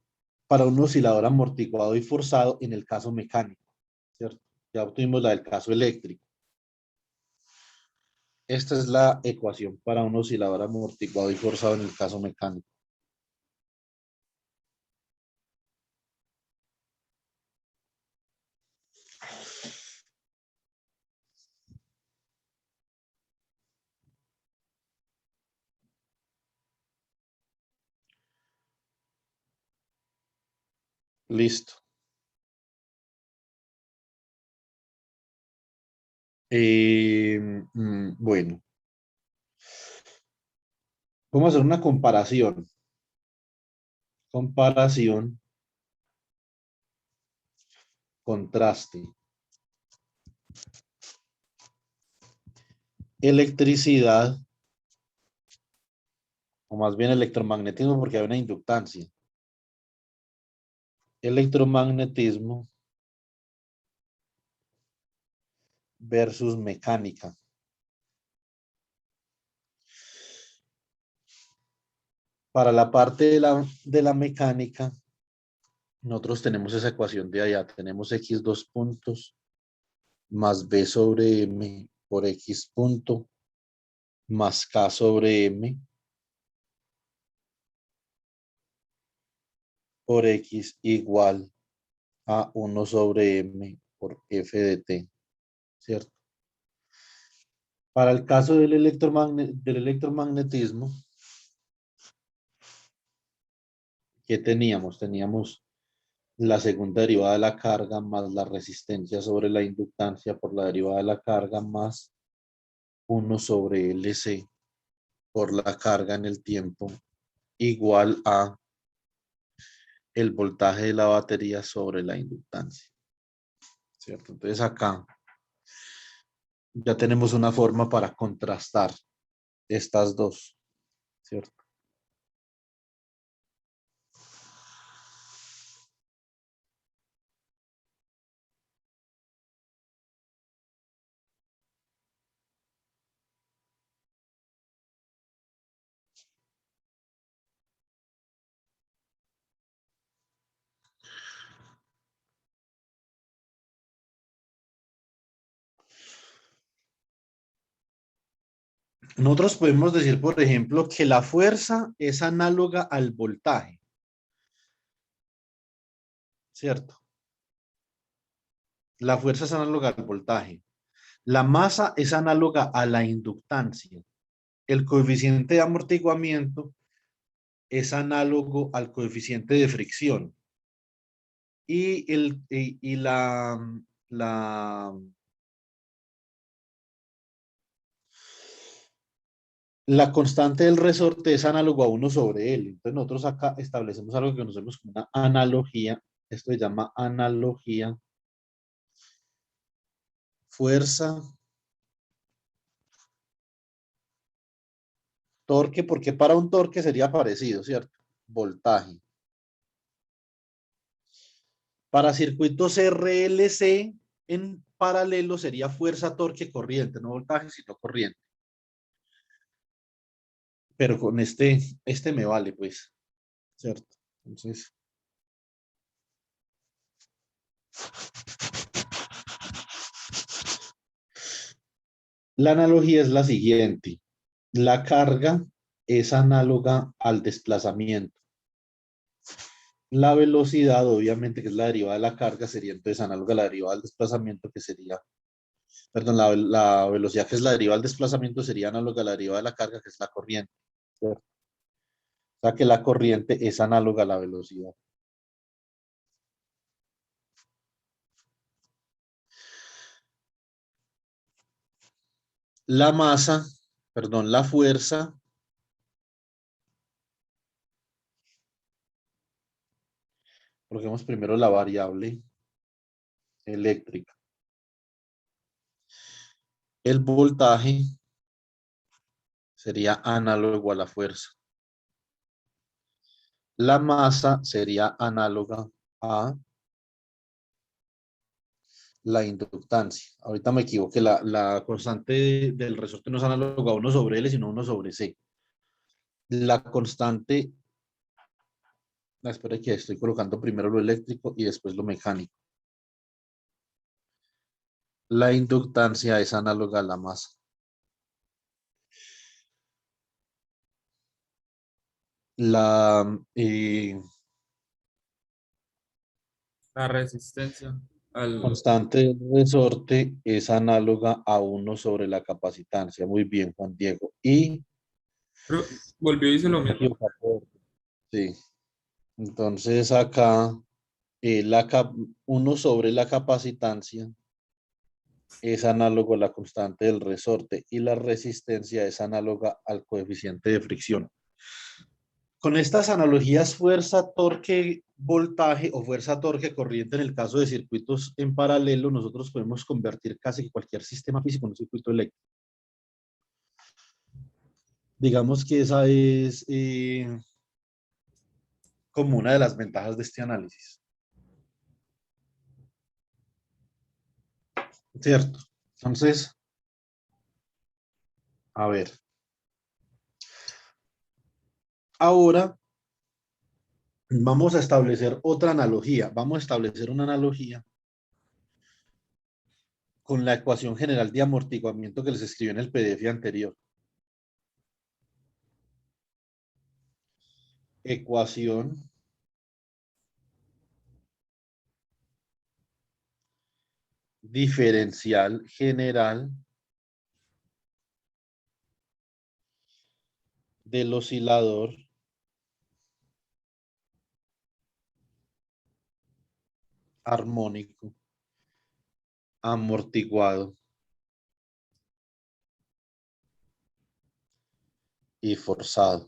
para un oscilador amortiguado y forzado en el caso mecánico, ¿cierto? Ya obtuvimos la del caso eléctrico. Esta es la ecuación para un oscilador amortiguado y forzado en el caso mecánico. Listo. Bueno, vamos a hacer una comparación. Comparación, contraste. Electricidad, o más bien electromagnetismo, porque hay una inductancia. Electromagnetismo versus mecánica. Para la parte de la mecánica, nosotros tenemos esa ecuación de allá. Tenemos x dos puntos más b sobre m por x punto más k sobre m por x igual a 1 sobre m por f de t, ¿cierto? Para el caso del electromagnetismo, ¿qué teníamos? Teníamos la segunda derivada de la carga más la resistencia sobre la inductancia por la derivada de la carga más 1 sobre LC por la carga en el tiempo igual a el voltaje de la batería sobre la inductancia, ¿cierto? Entonces acá ya tenemos una forma para contrastar estas dos, ¿cierto? Nosotros podemos decir, por ejemplo, que la fuerza es análoga al voltaje, ¿cierto? La fuerza es análoga al voltaje. La masa es análoga a la inductancia. El coeficiente de amortiguamiento es análogo al coeficiente de fricción. Y la, la constante del resorte es análogo a 1 sobre L. Entonces nosotros acá establecemos algo que conocemos como una analogía. Esto se llama analogía. Fuerza, torque, porque para un torque sería parecido, ¿cierto? Voltaje. Para circuitos RLC, en paralelo sería fuerza, torque, corriente, no voltaje, sino corriente. Pero con este me vale, pues, ¿cierto? Entonces, la analogía es la siguiente. La carga es análoga al desplazamiento. La velocidad, obviamente, que es la derivada de la carga, sería entonces análoga a la derivada del desplazamiento, que sería, perdón, la velocidad que es la derivada del desplazamiento sería análoga a la derivada de la carga, que es la corriente, ¿cierto? O sea que la corriente es análoga a la velocidad. La masa, perdón, la fuerza, coloquemos primero la variable eléctrica. El voltaje sería análogo a la fuerza. La masa sería análoga a la inductancia. Ahorita me equivoqué, la constante del resorte no es análoga a 1 sobre L, sino 1 sobre C. La constante, espera que estoy colocando primero lo eléctrico y después lo mecánico. La inductancia es análoga a la masa. La La resistencia al... constante del resorte es análoga a 1 sobre la capacitancia. Muy bien, Juan Diego. Y Pero volvió y hizo lo me mismo. equivoqué. Sí. Entonces acá, 1 sobre la capacitancia es análogo a la constante del resorte y la resistencia es análoga al coeficiente de fricción. Con estas analogías, fuerza, torque, voltaje o fuerza, torque, corriente, en el caso de circuitos en paralelo, nosotros podemos convertir casi cualquier sistema físico en un circuito eléctrico. Digamos que esa es como una de las ventajas de este análisis. ¿Cierto? Entonces, a ver. Ahora vamos a establecer otra analogía. Vamos a establecer una analogía con la ecuación general de amortiguamiento que les escribí en el PDF anterior. Ecuación diferencial general del oscilador armónico amortiguado y forzado.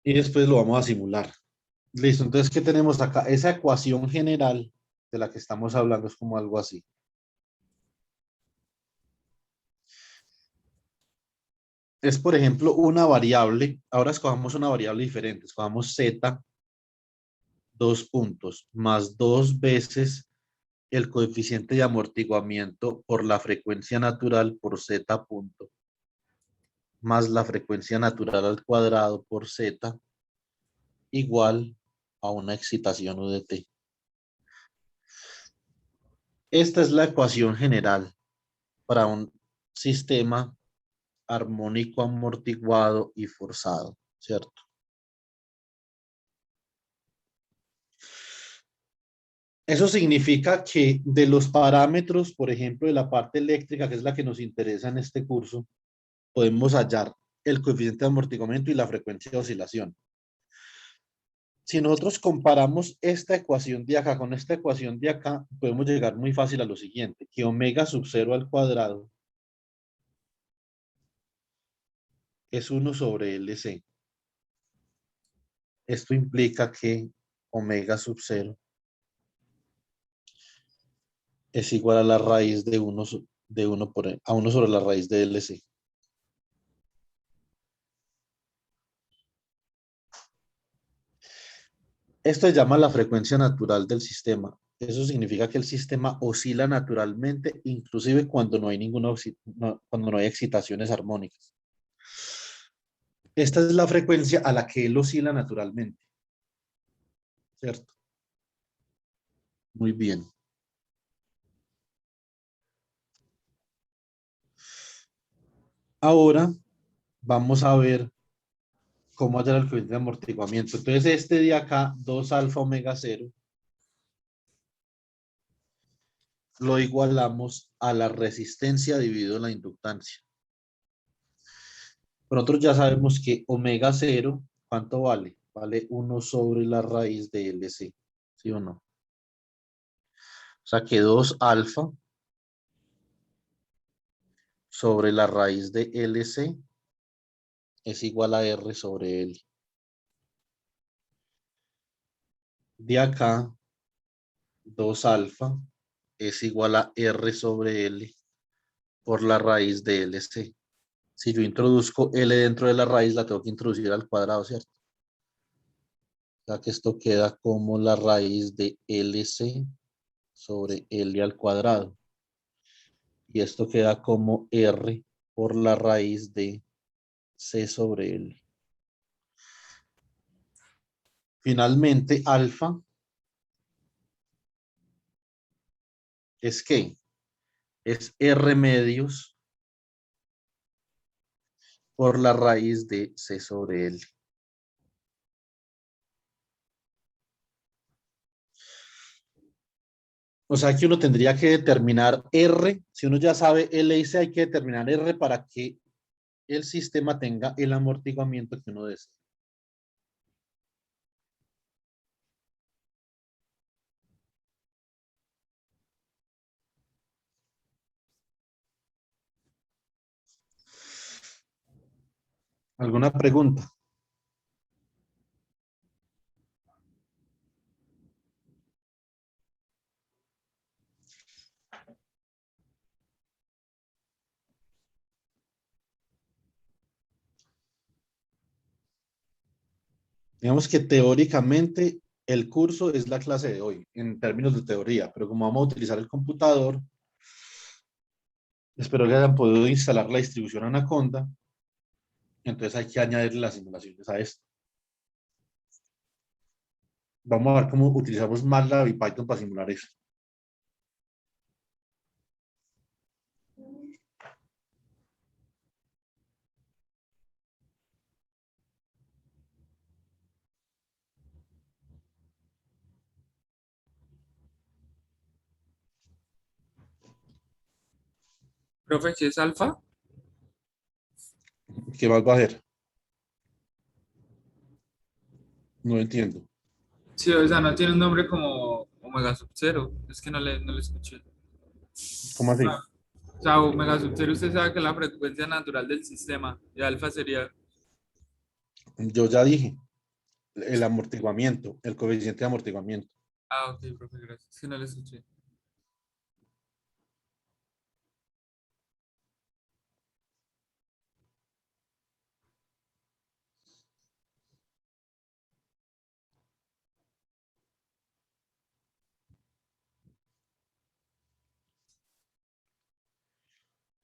Y después lo vamos a simular. Listo, entonces, ¿qué tenemos acá? Esa ecuación general de la que estamos hablando es como algo así. Es, por ejemplo, una variable. Ahora escojamos una variable diferente. Escojamos z, 2 puntos, más 2 veces el coeficiente de amortiguamiento por la frecuencia natural por z punto, más la frecuencia natural al cuadrado por z, igual a una excitación UDT. Esta es la ecuación general para un sistema armónico amortiguado y forzado, ¿cierto? Eso significa que de los parámetros, por ejemplo, de la parte eléctrica, que es la que nos interesa en este curso, podemos hallar el coeficiente de amortiguamiento y la frecuencia de oscilación. Si nosotros comparamos esta ecuación de acá con esta ecuación de acá, podemos llegar muy fácil a lo siguiente, que omega sub 0 al cuadrado es 1 sobre LC. Esto implica que omega sub 0 es igual a la raíz de 1, a 1 sobre la raíz de LC. Esto se llama la frecuencia natural del sistema. Eso significa que el sistema oscila naturalmente, inclusive cuando no hay cuando no hay excitaciones armónicas. Esta es la frecuencia a la que él oscila naturalmente, ¿cierto? Muy bien. Ahora vamos a ver cómo hallar el coeficiente de amortiguamiento. Entonces, este de acá, 2 alfa omega 0, lo igualamos a la resistencia dividido la inductancia. Nosotros ya sabemos que omega 0, ¿cuánto vale? Vale 1 sobre la raíz de LC, ¿sí o no? O sea que 2 alfa sobre la raíz de LC es igual a R sobre L. De acá, 2 alfa es igual a R sobre L por la raíz de LC. Si yo introduzco L dentro de la raíz, la tengo que introducir al cuadrado, ¿cierto? O sea que esto queda como la raíz de LC sobre L al cuadrado. Y esto queda como R por la raíz de C sobre L. Finalmente, alfa es ¿qué? Es R medios por la raíz de C sobre L. O sea que uno tendría que determinar R. Si uno ya sabe L y C, hay que determinar R para que el sistema tenga el amortiguamiento que uno desea. ¿Alguna pregunta? Digamos que teóricamente el curso es la clase de hoy, en términos de teoría, pero como vamos a utilizar el computador, espero que hayan podido instalar la distribución Anaconda, entonces hay que añadir las simulaciones a esto. Vamos a ver cómo utilizamos MATLAB y Python para simular eso. Profe, ¿qué es alfa? ¿Qué más va a hacer? No entiendo. Sí, o sea, no tiene un nombre como omega sub cero. Es que no le escuché. ¿Cómo así? Ah, o sea, omega sub cero usted sabe que es la frecuencia natural del sistema. Y alfa sería. Yo ya dije, el amortiguamiento, el coeficiente de amortiguamiento. Ah, ok, profe, gracias. Es que no le escuché.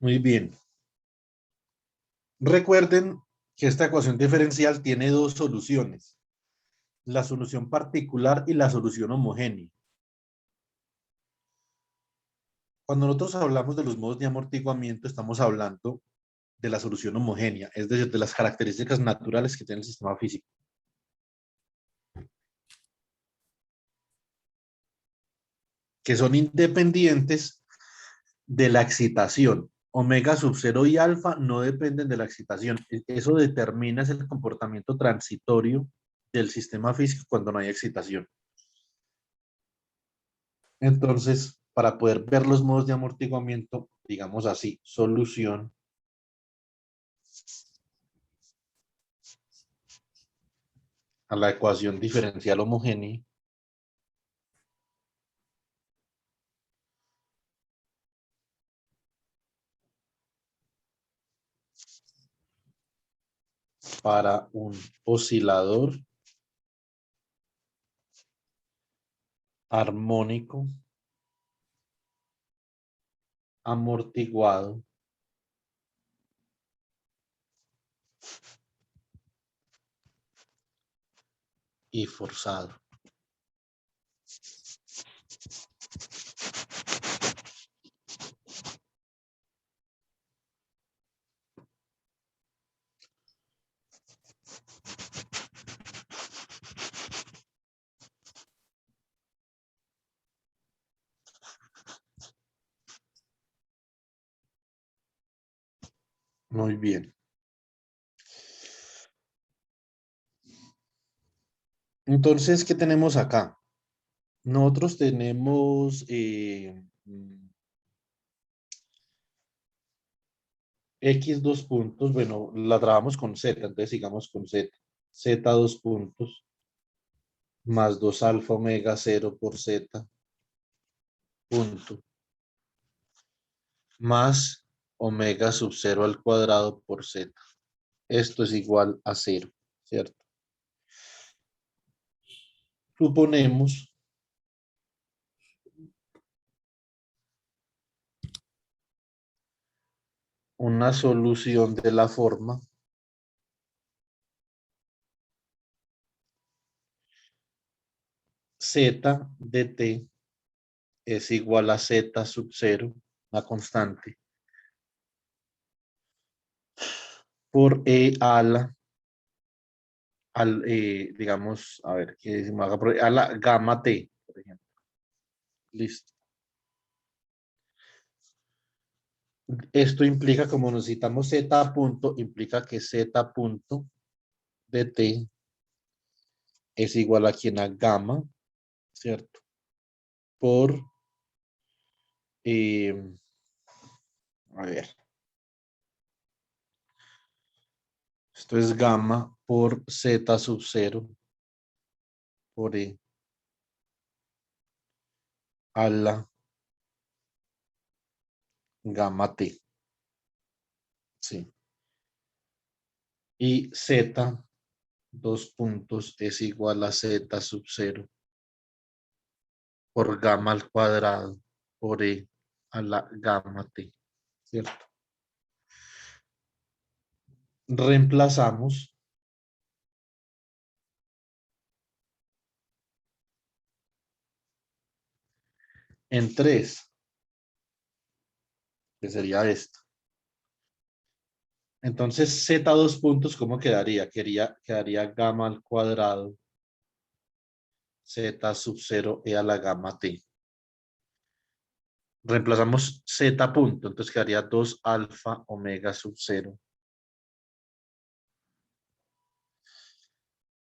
Muy bien. Recuerden que esta ecuación diferencial tiene dos soluciones, la solución particular y la solución homogénea. Cuando nosotros hablamos de los modos de amortiguamiento, estamos hablando de la solución homogénea, es decir, de las características naturales que tiene el sistema físico, que son independientes de la excitación. Omega sub 0 y alfa no dependen de la excitación. Eso determina el comportamiento transitorio del sistema físico cuando no hay excitación. Entonces, para poder ver los modos de amortiguamiento, digamos así, solución a la ecuación diferencial homogénea para un oscilador armónico amortiguado y forzado. Muy bien. Entonces, ¿qué tenemos acá? Nosotros tenemos X dos puntos, bueno, la trabajamos con Z, entonces sigamos con Z. Z dos puntos, más 2 alfa omega 0 por Z, punto, más omega sub 0 al cuadrado por Z. Esto es igual a 0, ¿cierto? Suponemos una solución de la forma Z de t es igual a Z sub 0, una constante, por E digamos, a ver, ¿qué decimos acá? A la gamma t, por ejemplo. Listo. Esto implica, como necesitamos Z punto, implica que Z punto de t es igual aquí en la gamma, ¿cierto? Por, eh, a ver, esto es gamma por Z sub 0 por E a la gamma t, ¿sí? Y Z, dos puntos, es igual a Z sub 0 por gamma al cuadrado por E a la gamma t, ¿cierto? Reemplazamos en 3, que sería esto. Entonces, Z dos puntos, ¿cómo quedaría? Quedaría gamma al cuadrado, Z sub 0 e a la gamma t. Reemplazamos Z punto, entonces quedaría 2 alfa omega sub 0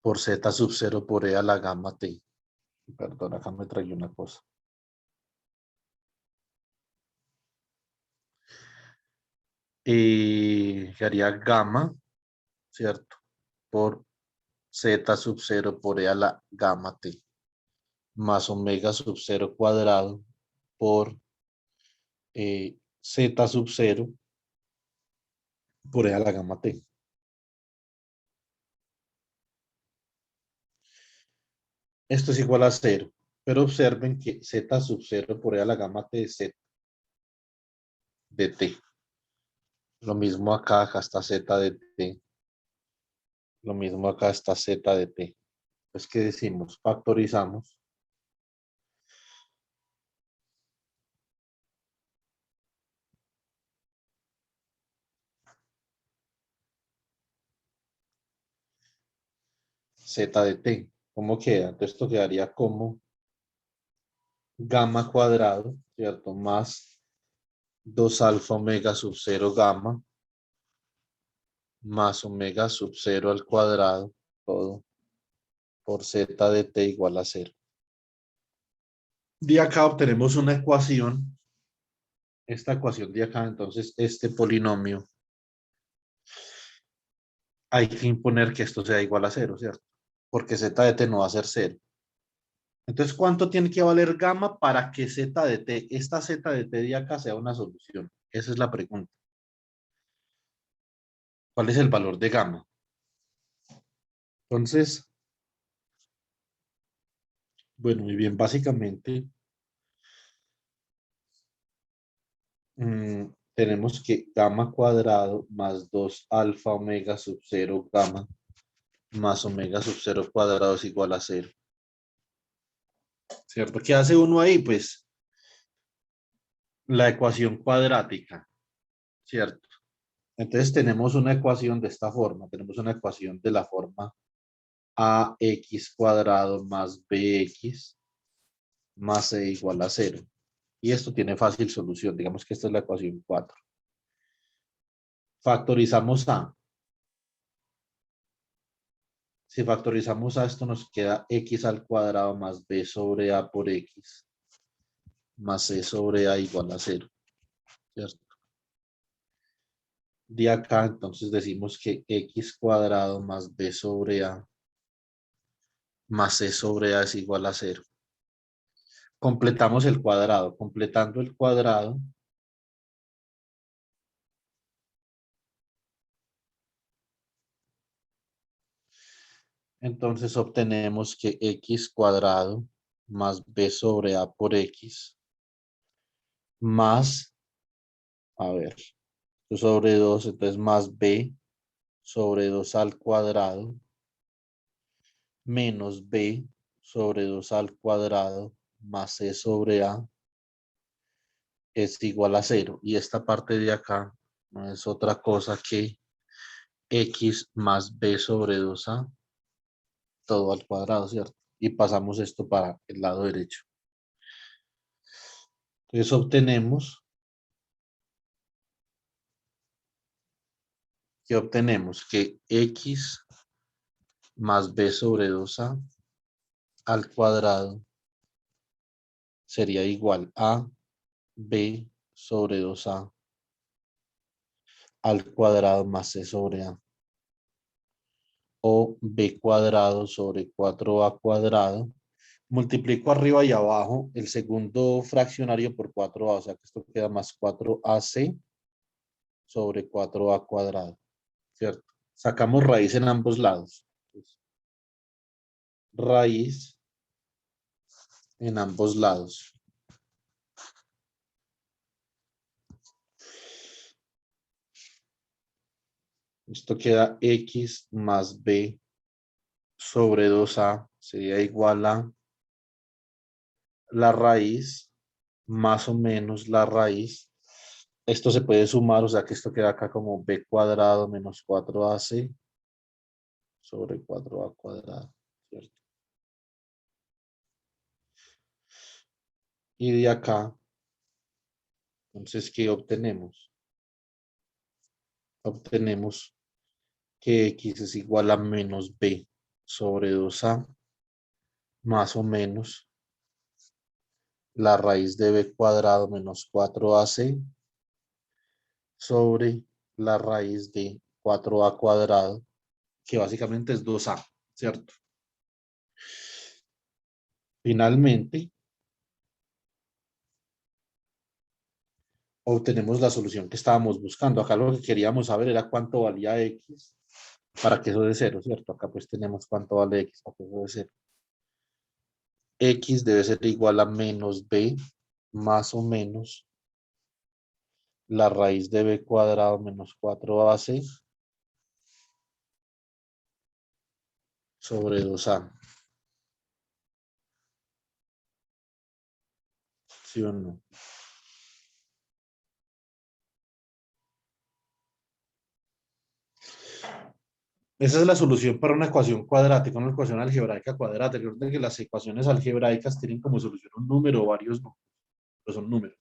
por Z sub 0 por e a la gamma t. Perdón, acá me traí una cosa. Y quedaría gamma, ¿cierto? Por Z sub 0 por e a la gamma t. Más omega sub 0 cuadrado por Z sub 0 por e a la gamma t. Esto es igual a 0, pero observen que Z sub 0 por e a la gamma t es Z de t. Lo mismo acá está Z de t. Lo mismo acá está Z de t. Pues, ¿qué decimos? Factorizamos. Z de t. ¿Cómo queda? Entonces esto quedaría como gamma cuadrado, ¿cierto? Más 2 alfa omega sub 0 gamma más omega sub 0 al cuadrado, todo por Z de t igual a 0. De acá obtenemos una ecuación. Esta ecuación de acá, entonces, este polinomio, hay que imponer que esto sea igual a 0, ¿cierto? Porque Z de t no va a ser 0. Entonces, ¿cuánto tiene que valer gamma para que Z de t, esta Z de t de acá sea una solución? Esa es la pregunta. ¿Cuál es el valor de gamma? Entonces, bueno, muy bien, básicamente tenemos que gamma cuadrado más 2 alfa omega sub 0 gamma más omega sub 0 cuadrado es igual a 0. ¿Cierto? ¿Qué hace uno ahí? Pues la ecuación cuadrática, ¿cierto? Entonces tenemos una ecuación de esta forma, tenemos una ecuación de la forma ax cuadrado más bx más c igual a 0. Y esto tiene fácil solución, digamos que esta es la ecuación 4. Factorizamos A. Si factorizamos A, esto nos queda X al cuadrado más B sobre A por X más C sobre A igual a 0. ¿Cierto? De acá, entonces decimos que X cuadrado más B sobre A más C sobre A es igual a 0. Completamos el cuadrado. Completando el cuadrado, entonces obtenemos que X cuadrado más B sobre A por X más, a ver, sobre 2, entonces más B sobre 2 al cuadrado menos B sobre 2 al cuadrado más C sobre A es igual a 0. Y esta parte de acá no es otra cosa que X más B sobre 2A todo al cuadrado, ¿cierto? Y pasamos esto para el lado derecho. Entonces obtenemos que X más B sobre 2A al cuadrado sería igual a B sobre 2A al cuadrado más C sobre A. O B cuadrado sobre 4A cuadrado. Multiplico arriba y abajo el segundo fraccionario por 4A, o sea que esto queda más 4AC sobre 4A cuadrado, ¿cierto? Sacamos raíz en ambos lados. Raíz en ambos lados. Esto queda X más B sobre 2A sería igual a la raíz más o menos la raíz. Esto se puede sumar, o sea que esto queda acá como B cuadrado menos 4AC sobre 4A cuadrado, ¿cierto? Y de acá, entonces, ¿qué obtenemos? Obtenemos que X es igual a menos B sobre 2A más o menos la raíz de B cuadrado menos 4AC sobre la raíz de 4A cuadrado, que básicamente es 2A, ¿cierto? Finalmente, obtenemos la solución que estábamos buscando. Acá lo que queríamos saber era cuánto valía X para que eso de 0, ¿cierto? Acá pues tenemos cuánto vale X para que eso de 0. X debe ser igual a menos B más o menos la raíz de B cuadrado menos 4AC sobre 2A. ¿Sí o no? Esa es la solución para una ecuación cuadrática, una ecuación algebraica cuadrática. Recuerden que las ecuaciones algebraicas tienen como solución un número o varios números, pero son números.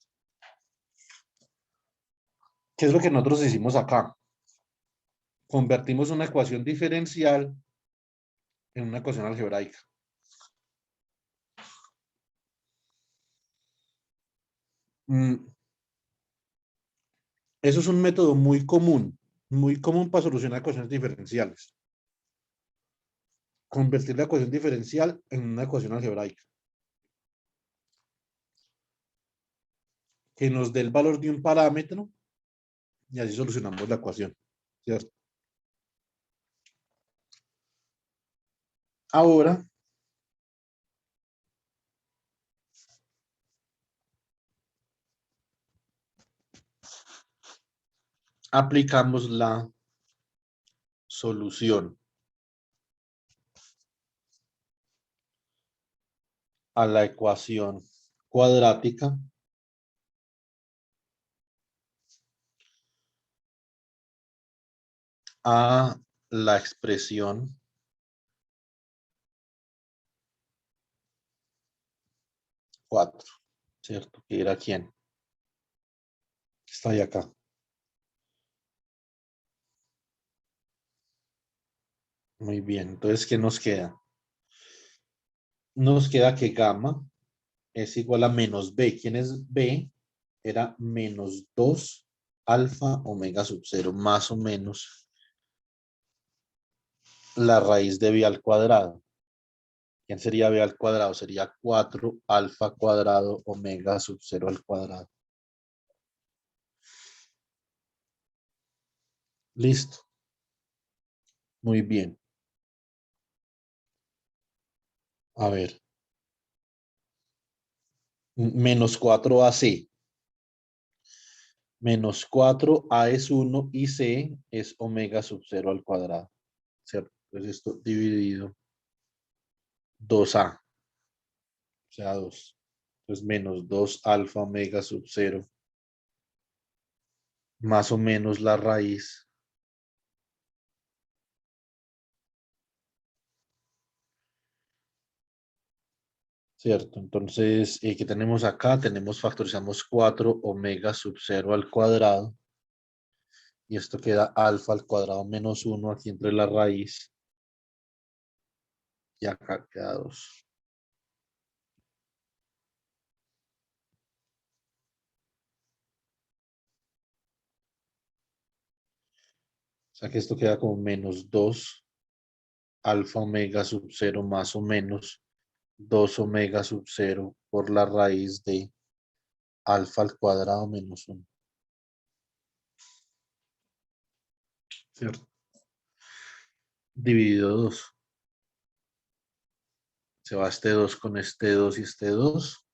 ¿Qué es lo que nosotros hicimos acá? Convertimos una ecuación diferencial en una ecuación algebraica. Eso es un método muy común para solucionar ecuaciones diferenciales. Convertir la ecuación diferencial en una ecuación algebraica. Que nos dé el valor de un parámetro y así solucionamos la ecuación, ¿cierto? Ahora, aplicamos la solución a la ecuación cuadrática a la expresión cuatro, ¿cierto? Que era quién. Está ahí acá. Muy bien, entonces, ¿qué nos queda? Nos queda que gamma es igual a menos b. ¿Quién es b? Era menos 2 alfa omega sub 0 más o menos la raíz de b al cuadrado. ¿Quién sería b al cuadrado? Sería 4 alfa cuadrado omega sub 0 al cuadrado. Listo. Muy bien. A ver. Menos 4ac. Menos 4a es 1 y c es omega sub 0 al cuadrado. ¿Cierto? Entonces esto dividido 2a. O sea, 2. Entonces menos 2 alfa omega sub 0 más o menos la raíz. ¿Cierto? Entonces, ¿qué tenemos acá? Factorizamos 4 omega sub 0 al cuadrado. Y esto queda alfa al cuadrado menos 1 aquí entre la raíz. Y acá queda 2. O sea que esto queda como menos 2 alfa omega sub 0 más o menos 2 omega sub 0 por la raíz de alfa al cuadrado menos 1. ¿Cierto? Dividido 2. Se va este 2 con este 2 y este 2.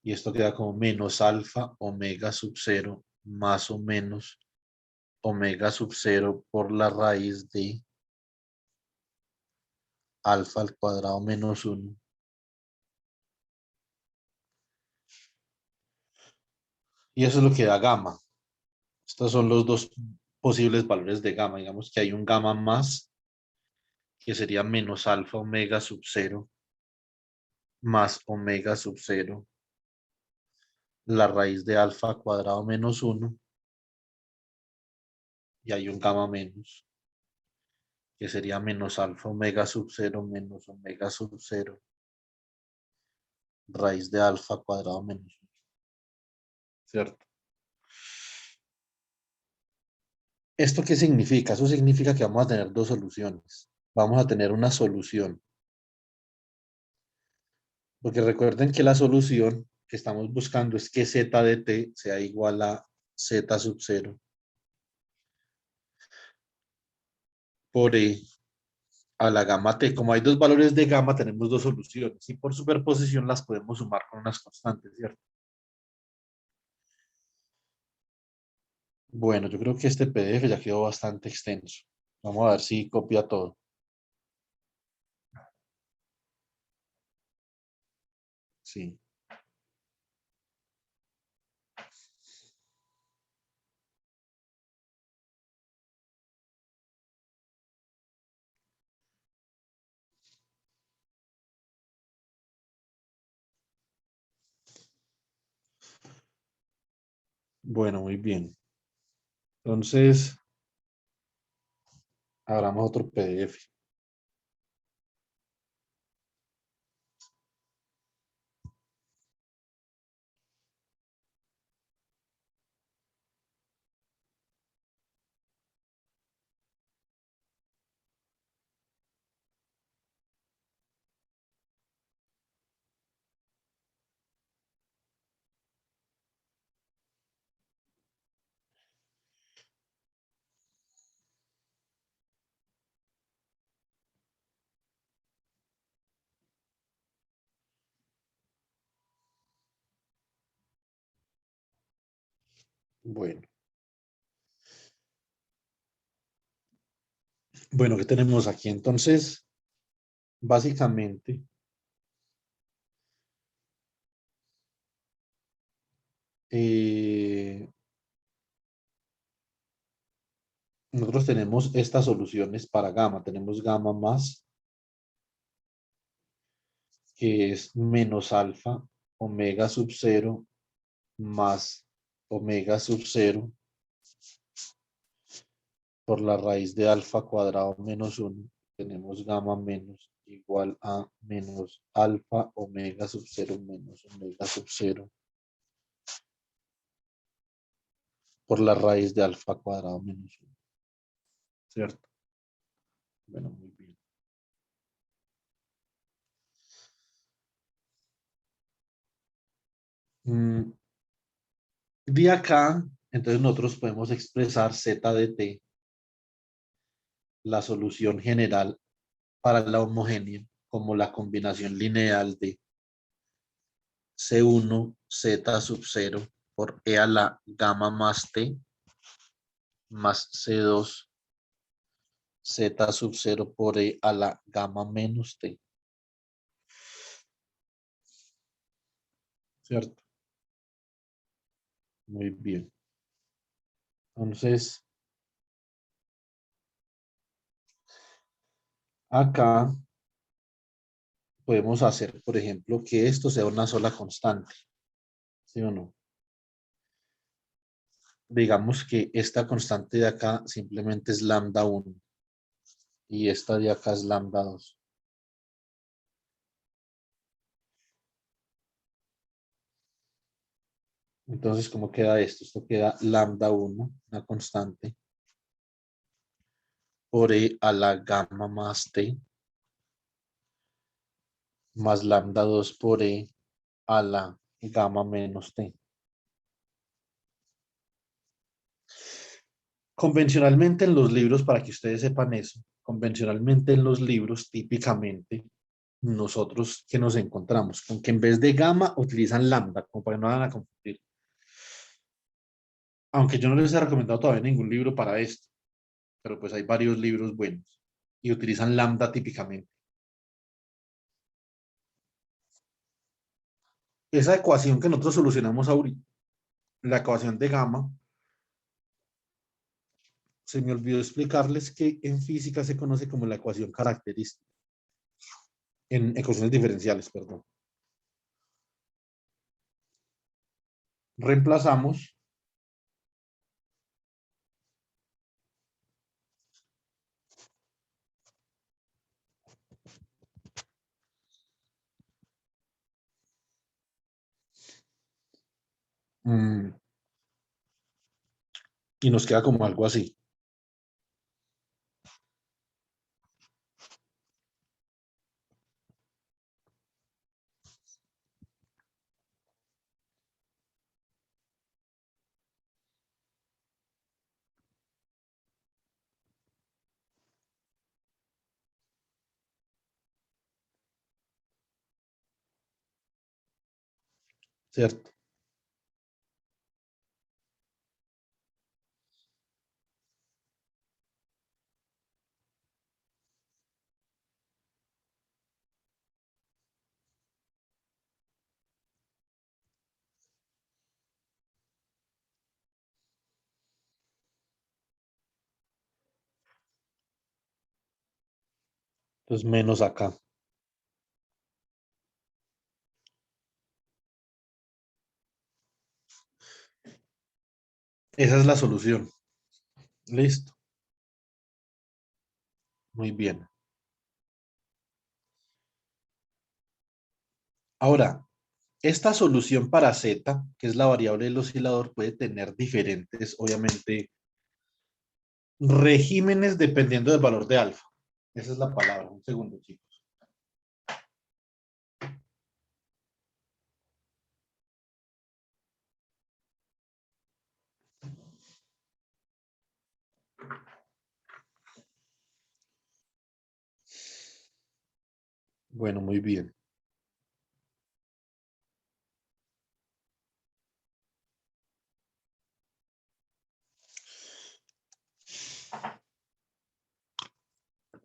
Y esto queda como menos alfa omega sub 0 más o menos omega sub 0 por la raíz de alfa al cuadrado menos 1. Y eso es lo que da gamma. Estos son los dos posibles valores de gamma. Digamos que hay un gamma más, que sería menos alfa omega sub 0 más omega sub 0, la raíz de alfa cuadrado menos 1. Y hay un gamma menos, que sería menos alfa omega sub 0 menos omega sub 0, raíz de alfa cuadrado menos 1. ¿Cierto? ¿Esto qué significa? Eso significa que vamos a tener dos soluciones. Vamos a tener una solución. Porque recuerden que la solución que estamos buscando es que z de t sea igual a z sub 0 por e a la gamma t. Como hay dos valores de gamma, tenemos dos soluciones. Y por superposición las podemos sumar con unas constantes, ¿cierto? Bueno, yo creo que este PDF ya quedó bastante extenso. Vamos a ver si copia todo. Sí. Bueno, muy bien. Entonces, abramos otro PDF. Bueno. Bueno, ¿qué tenemos aquí? Entonces, básicamente, eh, nosotros tenemos estas soluciones para gamma. Tenemos gamma más, que es menos alfa, omega sub 0 más omega sub 0 por la raíz de alfa cuadrado menos 1, tenemos gamma menos igual a menos alfa omega sub 0 menos omega sub 0 por la raíz de alfa cuadrado menos 1. ¿Cierto? Bueno, muy bien. De acá, entonces nosotros podemos expresar z de t, la solución general para la homogénea, como la combinación lineal de C1 Z sub 0 por E a la gamma más T más C2 Z sub 0 por E a la gamma menos T. ¿Cierto? Muy bien. Entonces, acá podemos hacer, por ejemplo, que esto sea una sola constante. ¿Sí o no? Digamos que esta constante de acá simplemente es lambda 1 y esta de acá es lambda 2. Entonces, ¿cómo queda esto? Esto queda lambda 1, una constante, por E a la gamma más T, más lambda 2 por E a la gamma menos T. Convencionalmente en los libros, para que ustedes sepan eso, convencionalmente en los libros, típicamente, nosotros que nos encontramos con que en vez de gamma utilizan lambda, como para que no van a confundir. Aunque yo no les he recomendado todavía ningún libro para esto, pero pues hay varios libros buenos y utilizan lambda típicamente. Esa ecuación que nosotros solucionamos ahorita, la ecuación de gamma, se me olvidó explicarles que en física se conoce como la ecuación característica, en ecuaciones diferenciales, perdón. Reemplazamos y nos queda como algo así. ¿Cierto? Entonces menos acá. Esa es la solución. Listo. Muy bien. Ahora, esta solución para Z, que es la variable del oscilador, puede tener diferentes, obviamente, regímenes dependiendo del valor de alfa. Esa es la palabra. Un segundo, chicos. Bueno, muy bien.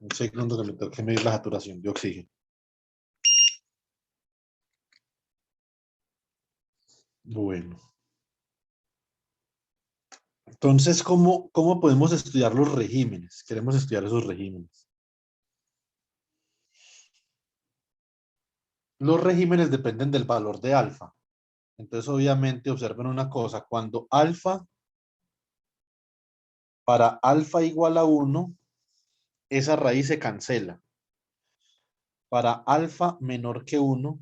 Un segundo que me tengo que medir la saturación de oxígeno. Bueno. Entonces, ¿cómo podemos estudiar los regímenes? Queremos estudiar esos regímenes. Los regímenes dependen del valor de alfa. Entonces, obviamente, observen una cosa. Cuando alfa Para alfa igual a 1, esa raíz se cancela. Para alfa menor que 1,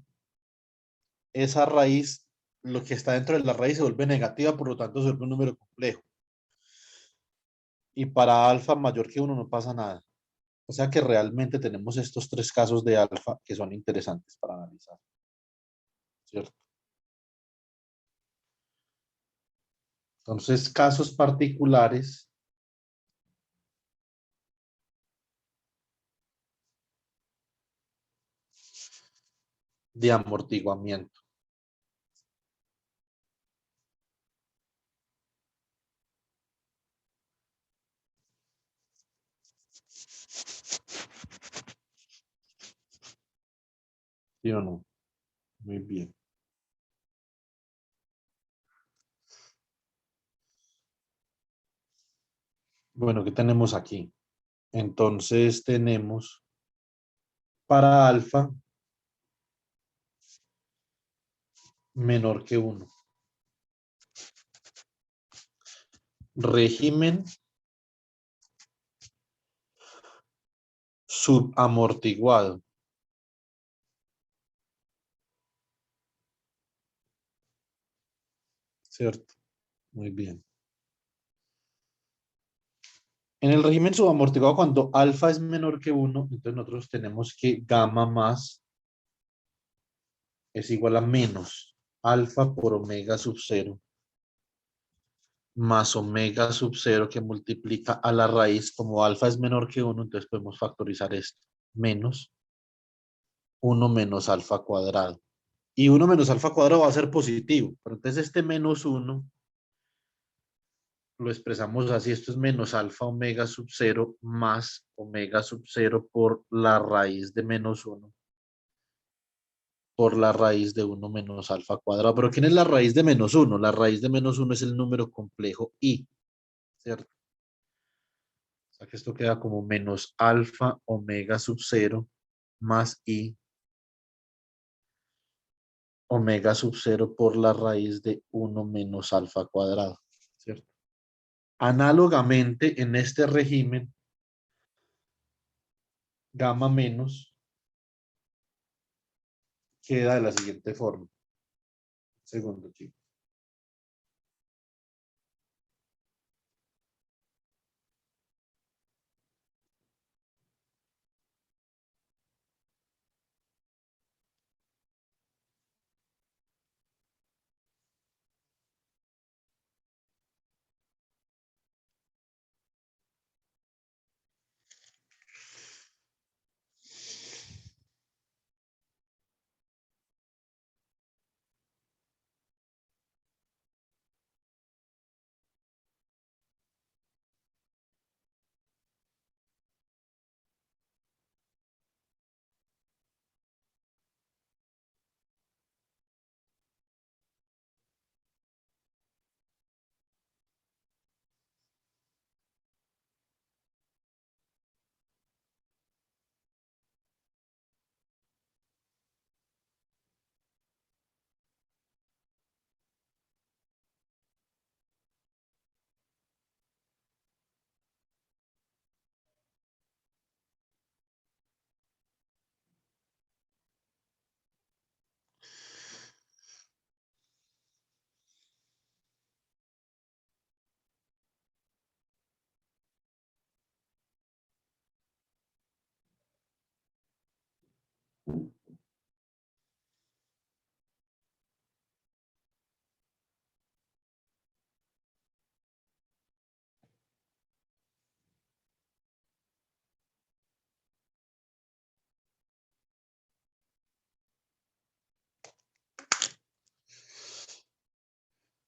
esa raíz, lo que está dentro de la raíz se vuelve negativa, por lo tanto se vuelve un número complejo. Y para alfa mayor que 1 no pasa nada. O sea que realmente tenemos estos tres casos de alfa que son interesantes para analizar. ¿Cierto? Entonces, casos particulares de amortiguamiento. ¿Sí o no? Muy bien. Bueno, ¿qué tenemos aquí? Entonces tenemos para alfa menor que 1. Régimen subamortiguado. ¿Cierto? Muy bien. En el régimen subamortiguado, cuando alfa es menor que 1, entonces nosotros tenemos que gamma más es igual a menos alfa por omega sub 0 más omega sub 0 que multiplica a la raíz. Como alfa es menor que 1, entonces podemos factorizar esto. Menos 1 menos alfa cuadrado. Y 1 menos alfa cuadrado va a ser positivo. Pero entonces este menos 1 lo expresamos así. Esto es menos alfa omega sub 0 más omega sub 0 por la raíz de menos 1 por la raíz de 1 menos alfa cuadrado. Pero ¿quién es la raíz de menos 1? La raíz de menos 1 es el número complejo i, ¿cierto? O sea que esto queda como menos alfa omega sub 0 más i omega sub 0 por la raíz de 1 menos alfa cuadrado, ¿cierto? Análogamente, en este régimen, gamma menos queda de la siguiente forma. Segundo, chicos.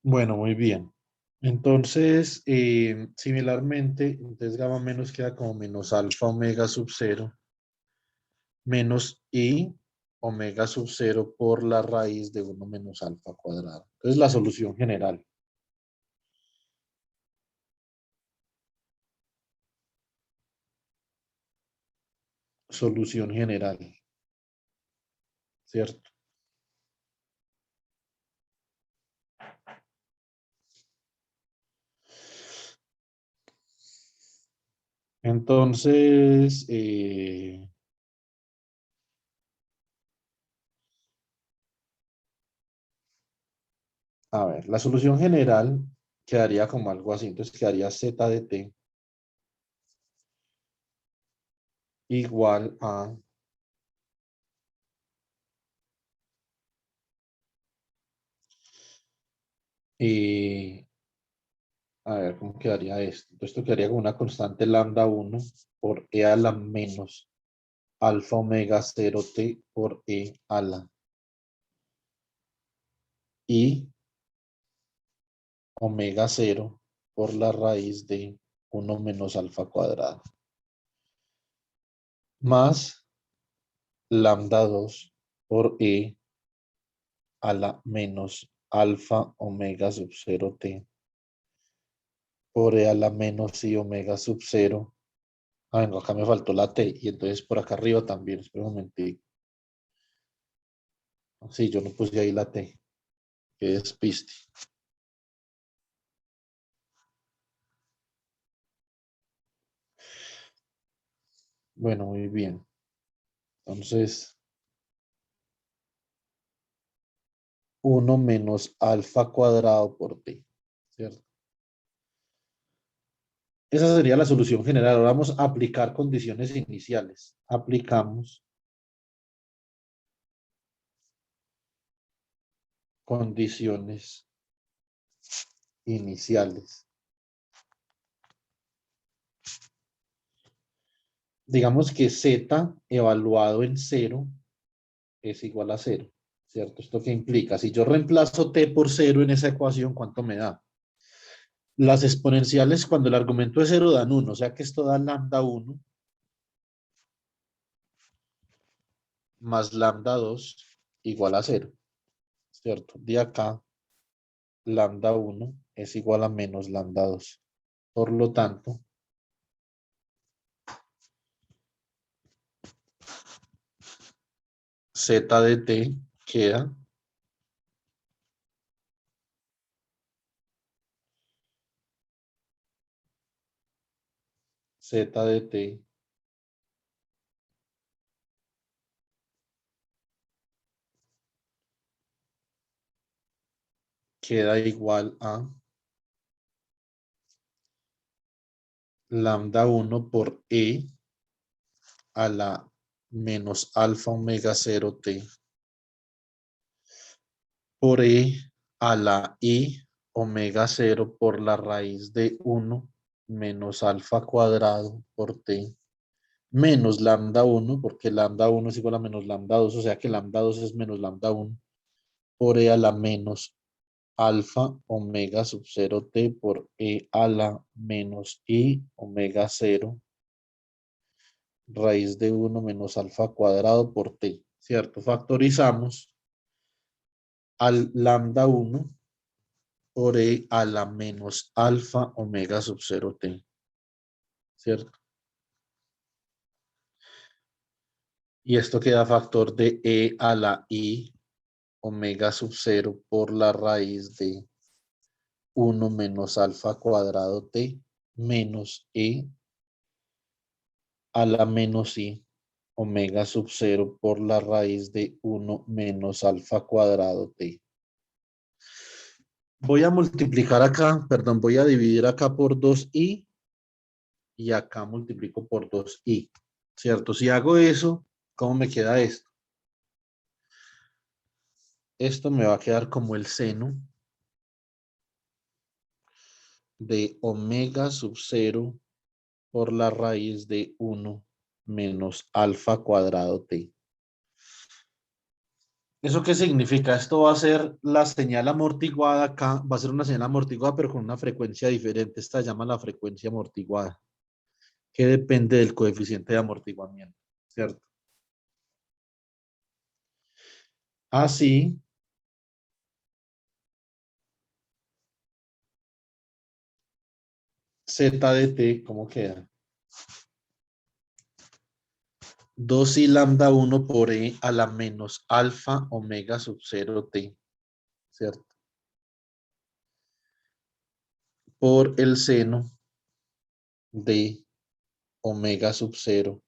Bueno, muy bien. Entonces, similarmente, entonces gamma menos queda como menos alfa omega sub 0 menos i omega sub 0 por la raíz de 1 menos alfa cuadrado. Entonces, la solución general. Solución general, ¿cierto? Entonces, a ver, la solución general quedaría como algo así. Entonces quedaría z de t igual a a ver, ¿cómo quedaría esto? Entonces esto quedaría como una constante lambda 1 por e a la menos alfa omega 0 t por e a la y omega 0 por la raíz de 1 menos alfa cuadrado más lambda 2 por e a la menos alfa omega sub 0 t por e a la menos i omega sub 0. Ah, venga, acá me faltó la t y entonces por acá arriba también. Espera un momentico. Sí, yo no puse ahí la t. Qué despiste. Bueno, muy bien. Entonces, 1 menos alfa cuadrado por t, ¿cierto? Esa sería la solución general. Ahora vamos a aplicar condiciones iniciales. Aplicamos condiciones iniciales. Digamos que z evaluado en 0 es igual a 0, ¿cierto? ¿Esto qué implica? Si yo reemplazo t por 0 en esa ecuación, ¿cuánto me da? Las exponenciales cuando el argumento es 0 dan 1, o sea que esto da lambda 1 más lambda 2 igual a 0, ¿cierto? De acá, lambda 1 es igual a menos lambda 2. Por lo tanto, z de t queda z de t queda igual a lambda 1 por e a la menos alfa omega 0 t por e a la i omega 0 por la raíz de 1 menos alfa cuadrado por t menos lambda 1 porque lambda 1 es igual a menos lambda 2, o sea que lambda 2 es menos lambda 1 por e a la menos alfa omega sub 0 t por e a la menos i omega 0 raíz de 1 menos alfa cuadrado por t, ¿cierto? Factorizamos al lambda 1 por e a la menos alfa omega sub 0 t, ¿cierto? Y esto queda factor de e a la i omega sub 0 por la raíz de 1 menos alfa cuadrado t menos e a la menos i omega sub 0 por la raíz de 1 menos alfa cuadrado t. Voy a multiplicar acá, perdón, voy a dividir acá por 2i y acá multiplico por 2i, ¿cierto? Si hago eso, ¿cómo me queda esto? Esto me va a quedar como el seno de omega sub 0 por la raíz de 1 menos alfa cuadrado t. ¿Eso qué significa? Esto va a ser la señal amortiguada acá, va a ser una señal amortiguada pero con una frecuencia diferente. Esta se llama la frecuencia amortiguada, que depende del coeficiente de amortiguamiento, ¿cierto? Así, z de t, ¿cómo queda? 2i lambda 1 por e a la menos alfa omega sub 0 t, ¿cierto? Por el seno de omega sub 0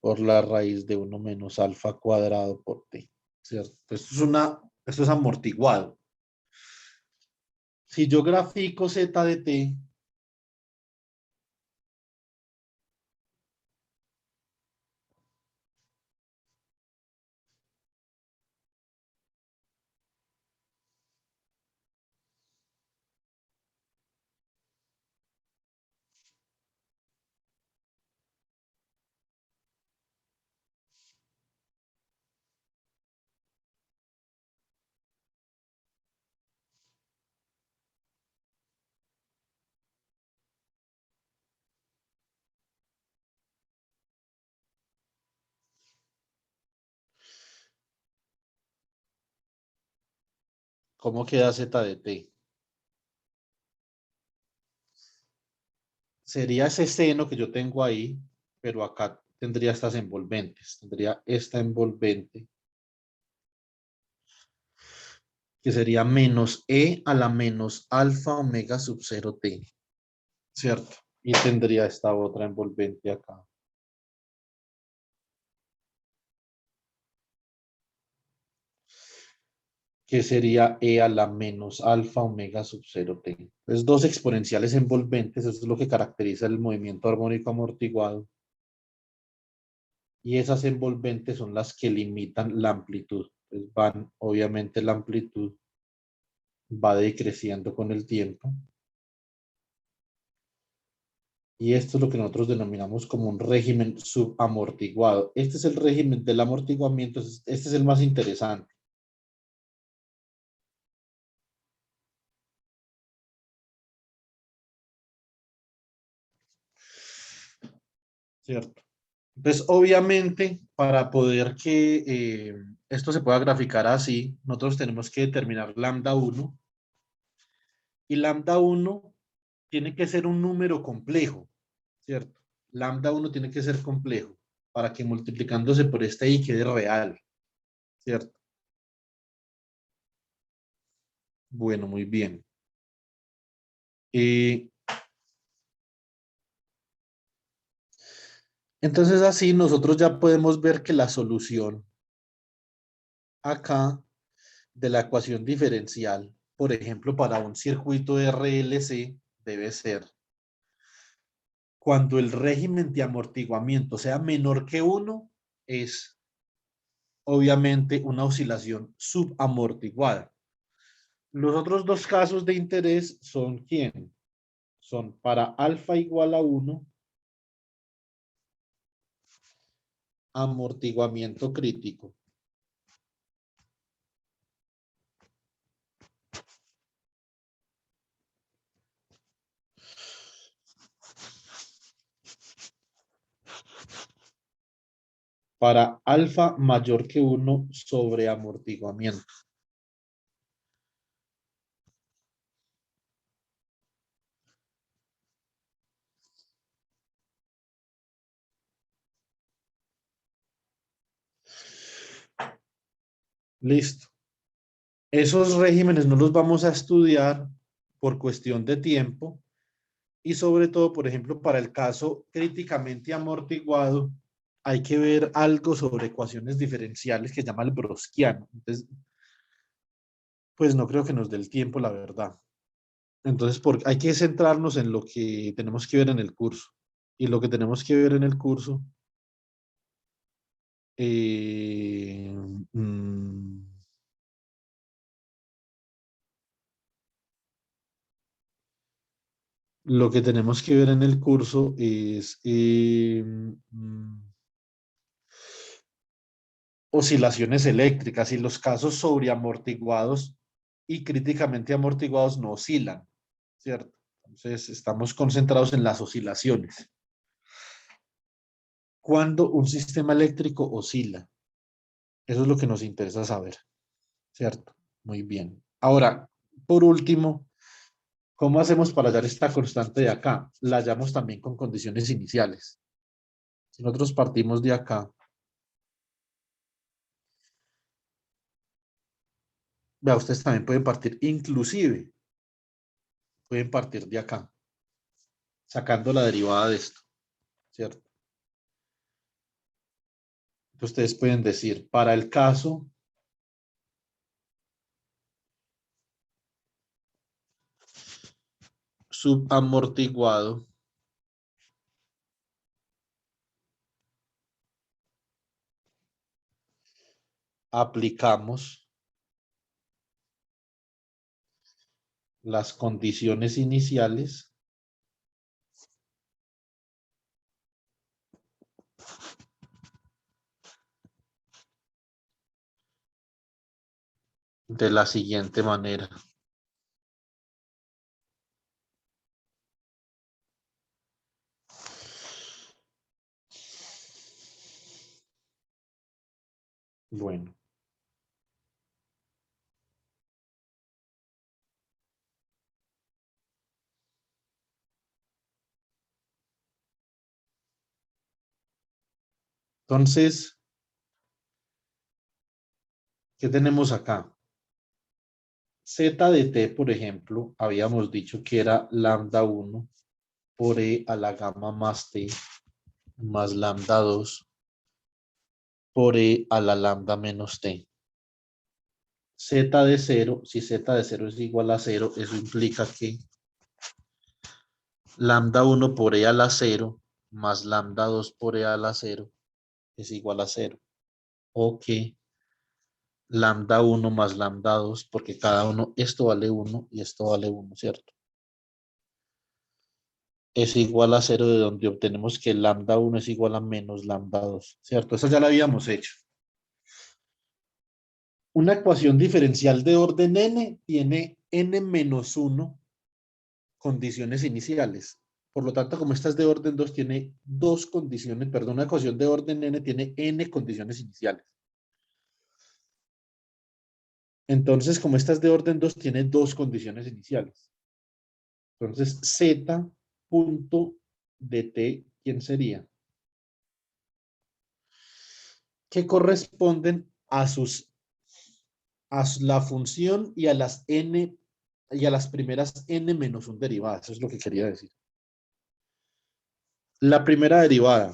por la raíz de 1 menos alfa cuadrado por t, ¿cierto? Esto es amortiguado. Si yo grafico z de t, ¿cómo queda z de t? Sería ese seno que yo tengo ahí, pero acá tendría estas envolventes. Tendría esta envolvente, que sería menos e a la menos alfa omega sub 0 t, ¿cierto? Y tendría esta otra envolvente acá, que sería e a la menos alfa omega sub 0 t. Entonces, dos exponenciales envolventes, eso es lo que caracteriza el movimiento armónico amortiguado. Y esas envolventes son las que limitan la amplitud. Entonces obviamente la amplitud va decreciendo con el tiempo. Y esto es lo que nosotros denominamos como un régimen subamortiguado. Este es el régimen del amortiguamiento, este es el más interesante. ¿Cierto? Entonces, obviamente, para poder que esto se pueda graficar así, nosotros tenemos que determinar lambda 1. Y lambda 1 tiene que ser un número complejo, ¿cierto? Lambda 1 tiene que ser complejo para que multiplicándose por este y quede real, ¿cierto? Bueno, muy bien. Entonces así nosotros ya podemos ver que la solución acá de la ecuación diferencial, por ejemplo, para un circuito RLC, debe ser cuando el régimen de amortiguamiento sea menor que 1, es obviamente una oscilación subamortiguada. Los otros dos casos de interés son ¿quién? Son para alfa igual a 1, amortiguamiento crítico. Para alfa mayor que 1 sobre amortiguamiento. Listo. Esos regímenes no los vamos a estudiar por cuestión de tiempo y sobre todo, por ejemplo, para el caso críticamente amortiguado, hay que ver algo sobre ecuaciones diferenciales que se llama el browskiano. Entonces, pues no creo que nos dé el tiempo, la verdad. Entonces, hay que centrarnos en lo que tenemos que ver en el curso. Y lo que tenemos que ver en el curso, eh, mm, lo que tenemos que ver en el curso es oscilaciones eléctricas y los casos sobreamortiguados y críticamente amortiguados no oscilan, ¿cierto? Entonces estamos concentrados en las oscilaciones. Cuando un sistema eléctrico oscila, eso es lo que nos interesa saber, ¿cierto? Muy bien. Ahora, por último, ¿cómo hacemos para hallar esta constante de acá? La hallamos también con condiciones iniciales. Si nosotros partimos de acá, vea, ustedes también pueden partir, inclusive, pueden partir de acá, sacando la derivada de esto. ¿cierto? Ustedes pueden decir, para el caso subamortiguado, aplicamos las condiciones iniciales de la siguiente manera. Bueno. Entonces, ¿qué tenemos acá? Z de t, por ejemplo, habíamos dicho que era lambda 1 por e a la gamma más t más lambda 2 por e a la lambda menos t. Z de 0, si z de 0 es igual a 0, eso implica que lambda 1 por e a la 0 más lambda 2 por e a la 0 es igual a 0. O que lambda 1 más lambda 2, porque cada uno, esto vale 1 y esto vale 1, ¿cierto? Es igual a 0, de donde obtenemos que lambda 1 es igual a menos lambda 2, ¿cierto? Eso ya lo habíamos hecho. Una ecuación diferencial de orden n tiene n menos 1 condiciones iniciales. Por lo tanto, como esta es de orden 2, tiene dos condiciones, perdón, una ecuación de orden n tiene n condiciones iniciales. Entonces, como esta es de orden 2, tiene dos condiciones iniciales. Entonces, z punto de t, ¿quién sería? Que corresponden a la función y a las n y a las primeras n menos un derivadas. Eso es lo que quería decir. La primera derivada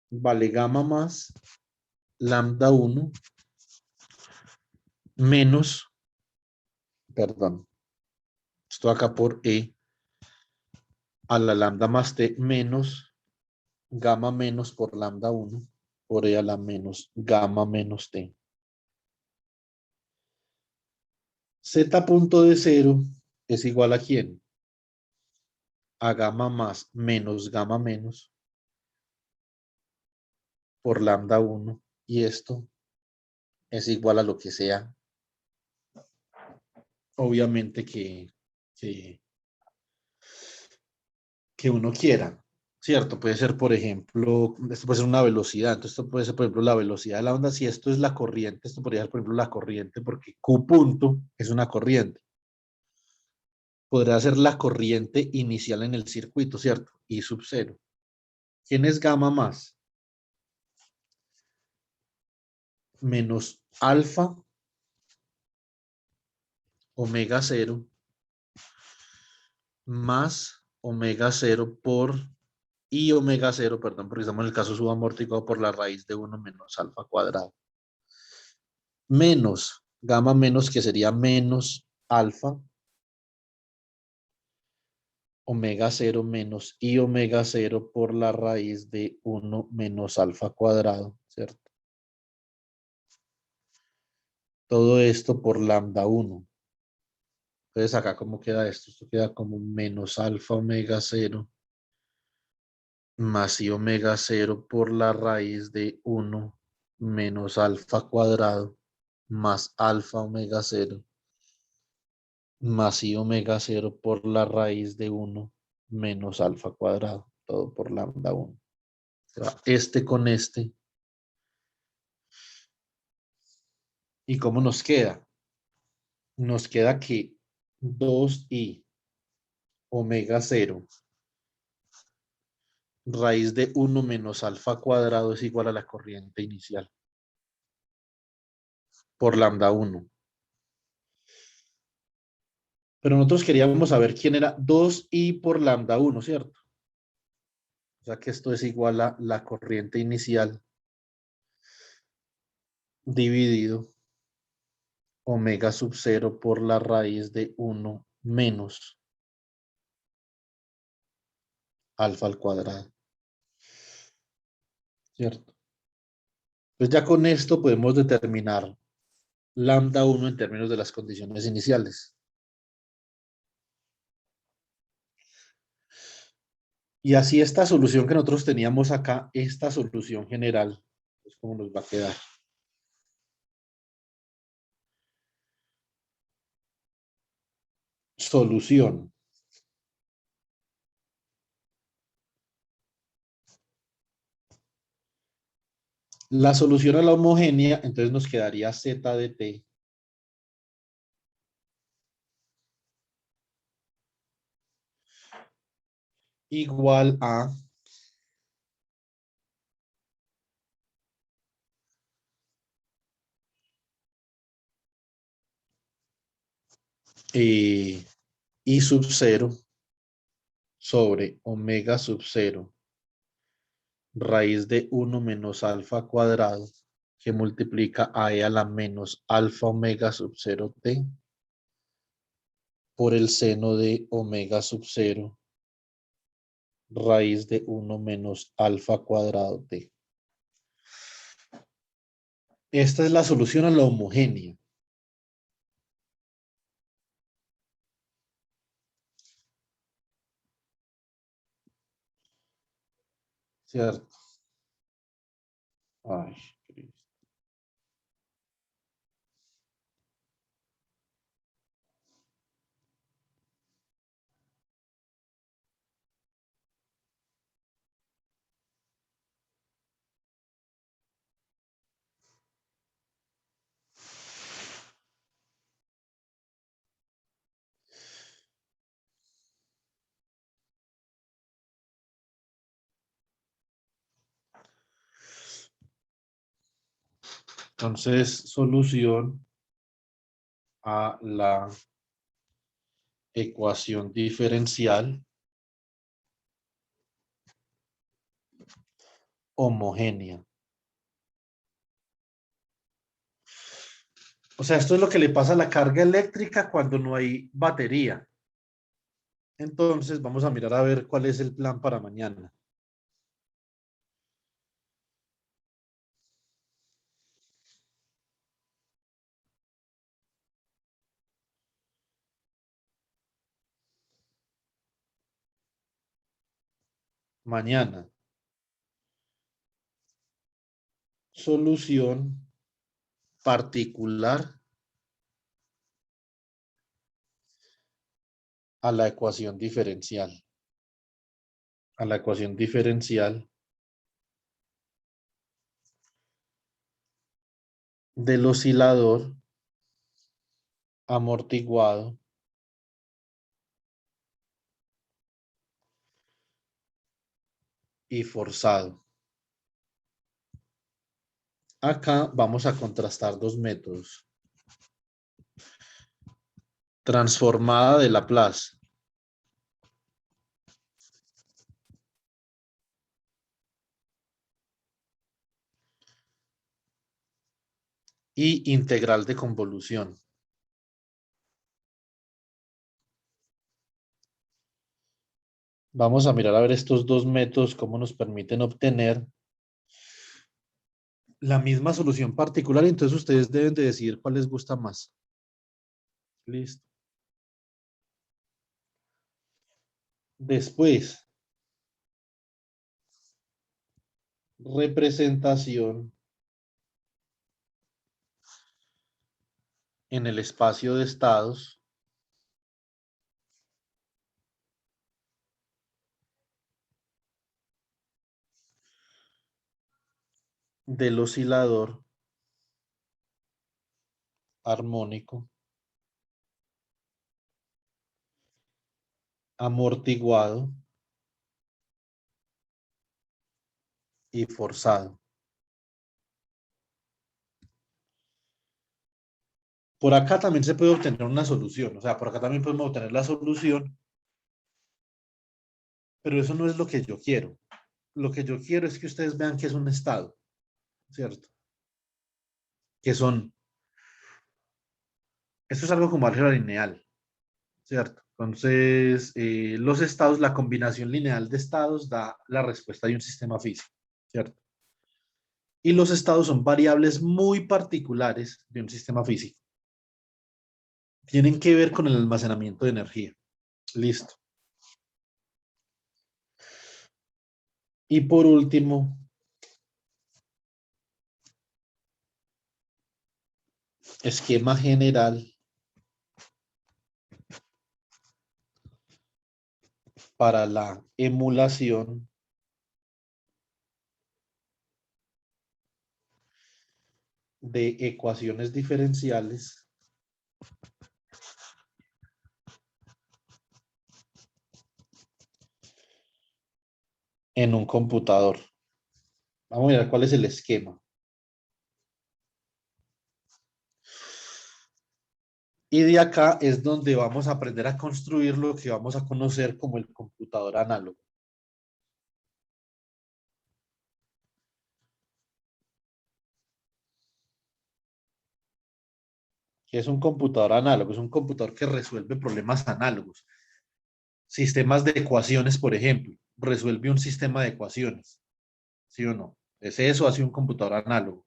vale gamma más lambda 1 menos, perdón, esto acá por e a la lambda más t menos gamma menos por lambda 1 por e a la menos gamma menos t. Z punto de 0 es igual a ¿quién? A gamma más menos gamma menos por lambda 1 y esto es igual a lo que sea, obviamente que uno quiera, ¿cierto? Puede ser, por ejemplo, esto puede ser una velocidad, entonces esto puede ser, por ejemplo, la velocidad de la onda. Si esto es la corriente, esto podría ser, por ejemplo, la corriente, porque Q punto es una corriente. Podría ser la corriente inicial en el circuito, ¿cierto? I sub 0. ¿Quién es gamma más? Menos alfa omega 0 más omega 0 por I omega 0, perdón, porque estamos en el caso subamortiguado por la raíz de 1 menos alfa cuadrado. Menos gamma menos, que sería menos alfa omega 0 menos I omega 0 por la raíz de 1 menos alfa cuadrado, ¿cierto? Todo esto por lambda 1. Entonces acá, ¿cómo queda esto? Esto queda como menos alfa omega 0 más I omega 0 por la raíz de 1 menos alfa cuadrado más alfa omega 0 más I omega 0 por la raíz de 1 menos alfa cuadrado, todo por lambda 1. Se va este con este. ¿Y cómo nos queda? Nos queda que 2i omega 0 raíz de 1 menos alfa cuadrado es igual a la corriente inicial por lambda 1. Pero nosotros queríamos saber quién era 2i por lambda 1, ¿cierto? O sea que esto es igual a la corriente inicial dividido omega sub 0 por la raíz de 1 menos alfa al cuadrado. ¿Cierto? Pues ya con esto podemos determinar lambda 1 en términos de las condiciones iniciales. Y así esta solución que nosotros teníamos acá, esta solución general, es como nos va a quedar. Solución. La solución a la homogénea, entonces nos quedaría z de t igual a i sub 0 sobre omega sub 0 raíz de 1 menos alfa cuadrado que multiplica a e a la menos alfa omega sub 0 t por el seno de omega sub 0 raíz de 1 menos alfa cuadrado t. Esta es la solución a la homogénea. ¿Cierto? Ay, Cristo. Entonces, solución a la ecuación diferencial homogénea. O sea, esto es lo que le pasa a la carga eléctrica cuando no hay batería. Entonces, vamos a mirar a ver cuál es el plan para mañana. Mañana. Solución particular a la ecuación diferencial. A la ecuación diferencial del oscilador amortiguado y forzado. Acá vamos a contrastar dos métodos. Transformada de Laplace. Y integral de convolución. Vamos a mirar a ver estos dos métodos cómo nos permiten obtener la misma solución particular. Entonces ustedes deben de decidir cuál les gusta más. Listo. Después, representación en el espacio de estados del oscilador armónico amortiguado y forzado. Por acá también se puede obtener una solución, o sea, por acá también podemos obtener la solución, pero eso no es lo que yo quiero. lo que yo quiero es que ustedes vean que es un estado, ¿cierto? Que son, esto es algo como álgebra lineal, ¿cierto? Entonces, los estados, la combinación lineal de estados da la respuesta de un sistema físico, ¿cierto? Y los estados son variables muy particulares de un sistema físico. Tienen que ver con el almacenamiento de energía. Listo. Y por último, esquema general para la emulación de ecuaciones diferenciales en un computador. Vamos a mirar cuál es el esquema. Y de acá es donde vamos a aprender a construir lo que vamos a conocer como el computador análogo. ¿Qué es un computador análogo? Es un computador que resuelve problemas análogos. Sistemas de ecuaciones, por ejemplo. Resuelve un sistema de ecuaciones. ¿Sí o no? Es eso, hace un computador análogo.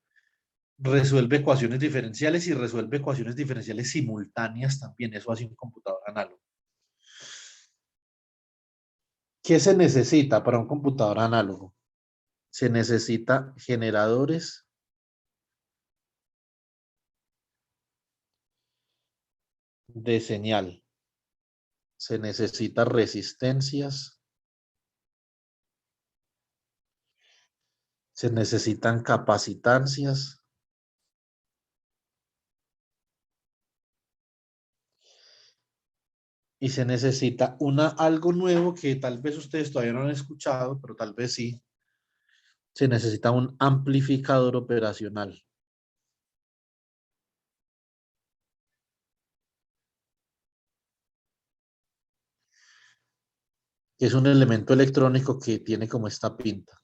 Resuelve ecuaciones diferenciales y resuelve ecuaciones diferenciales simultáneas también. Eso hace un computador análogo. ¿Qué se necesita para un computador análogo? Se necesita generadores de señal. Se necesita resistencias. Se necesitan capacitancias. Y se necesita algo nuevo que tal vez ustedes todavía no han escuchado, pero tal vez sí. Se necesita un amplificador operacional. Que es un elemento electrónico que tiene como esta pinta.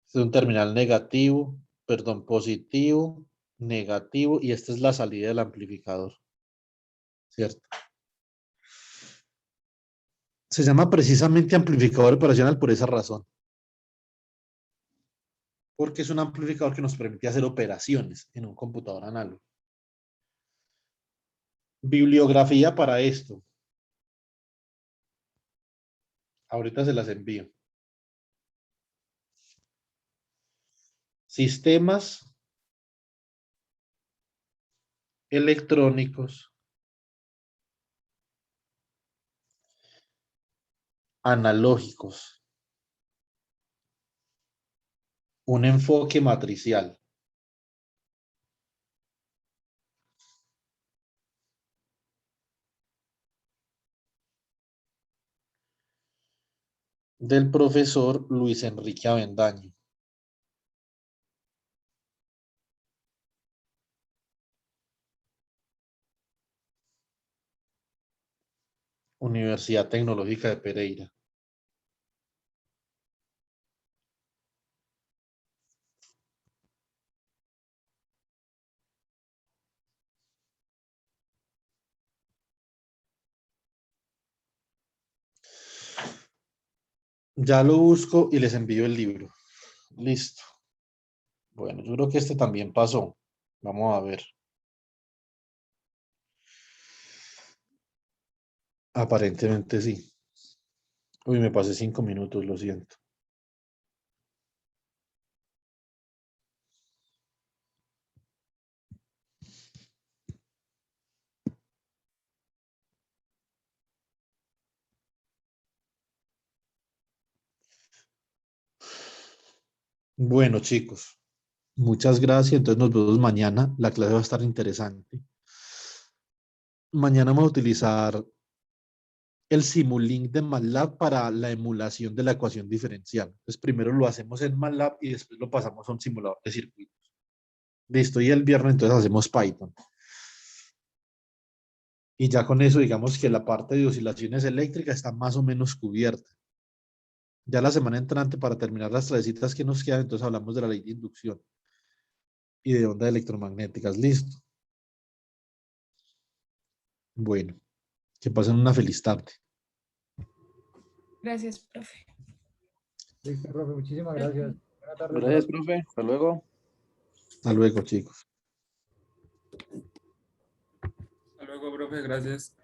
Este es un terminal negativo, perdón, positivo, negativo, y esta es la salida del amplificador, ¿cierto? Se llama precisamente amplificador operacional por esa razón. Porque es un amplificador que nos permite hacer operaciones en un computador análogo. Bibliografía para esto. Ahorita se las envío. Sistemas electrónicos analógicos. Un enfoque matricial. Del profesor Luis Enrique Avendaño. Universidad Tecnológica de Pereira. Ya lo busco y les envío el libro. Listo. Bueno, yo creo que este también pasó. Vamos a ver. Aparentemente sí. Uy, me pasé 5 minutos, lo siento. Bueno, chicos, muchas gracias. Entonces nos vemos mañana. La clase va a estar interesante. Mañana vamos a utilizar el Simulink de MATLAB para la emulación de la ecuación diferencial. Entonces primero lo hacemos en MATLAB y después lo pasamos a un simulador de circuitos. Listo, y el viernes entonces hacemos Python. Y ya con eso, digamos que la parte de oscilaciones eléctricas está más o menos cubierta. Ya la semana entrante, para terminar las 3 citas que nos quedan, entonces hablamos de la ley de inducción y de ondas electromagnéticas. Listo. Bueno, que pasen una feliz tarde. Gracias, profe. Listo, profe, muchísimas gracias. Buenas tardes. Gracias, profe. Hasta luego. Hasta luego, chicos. Hasta luego, profe, gracias.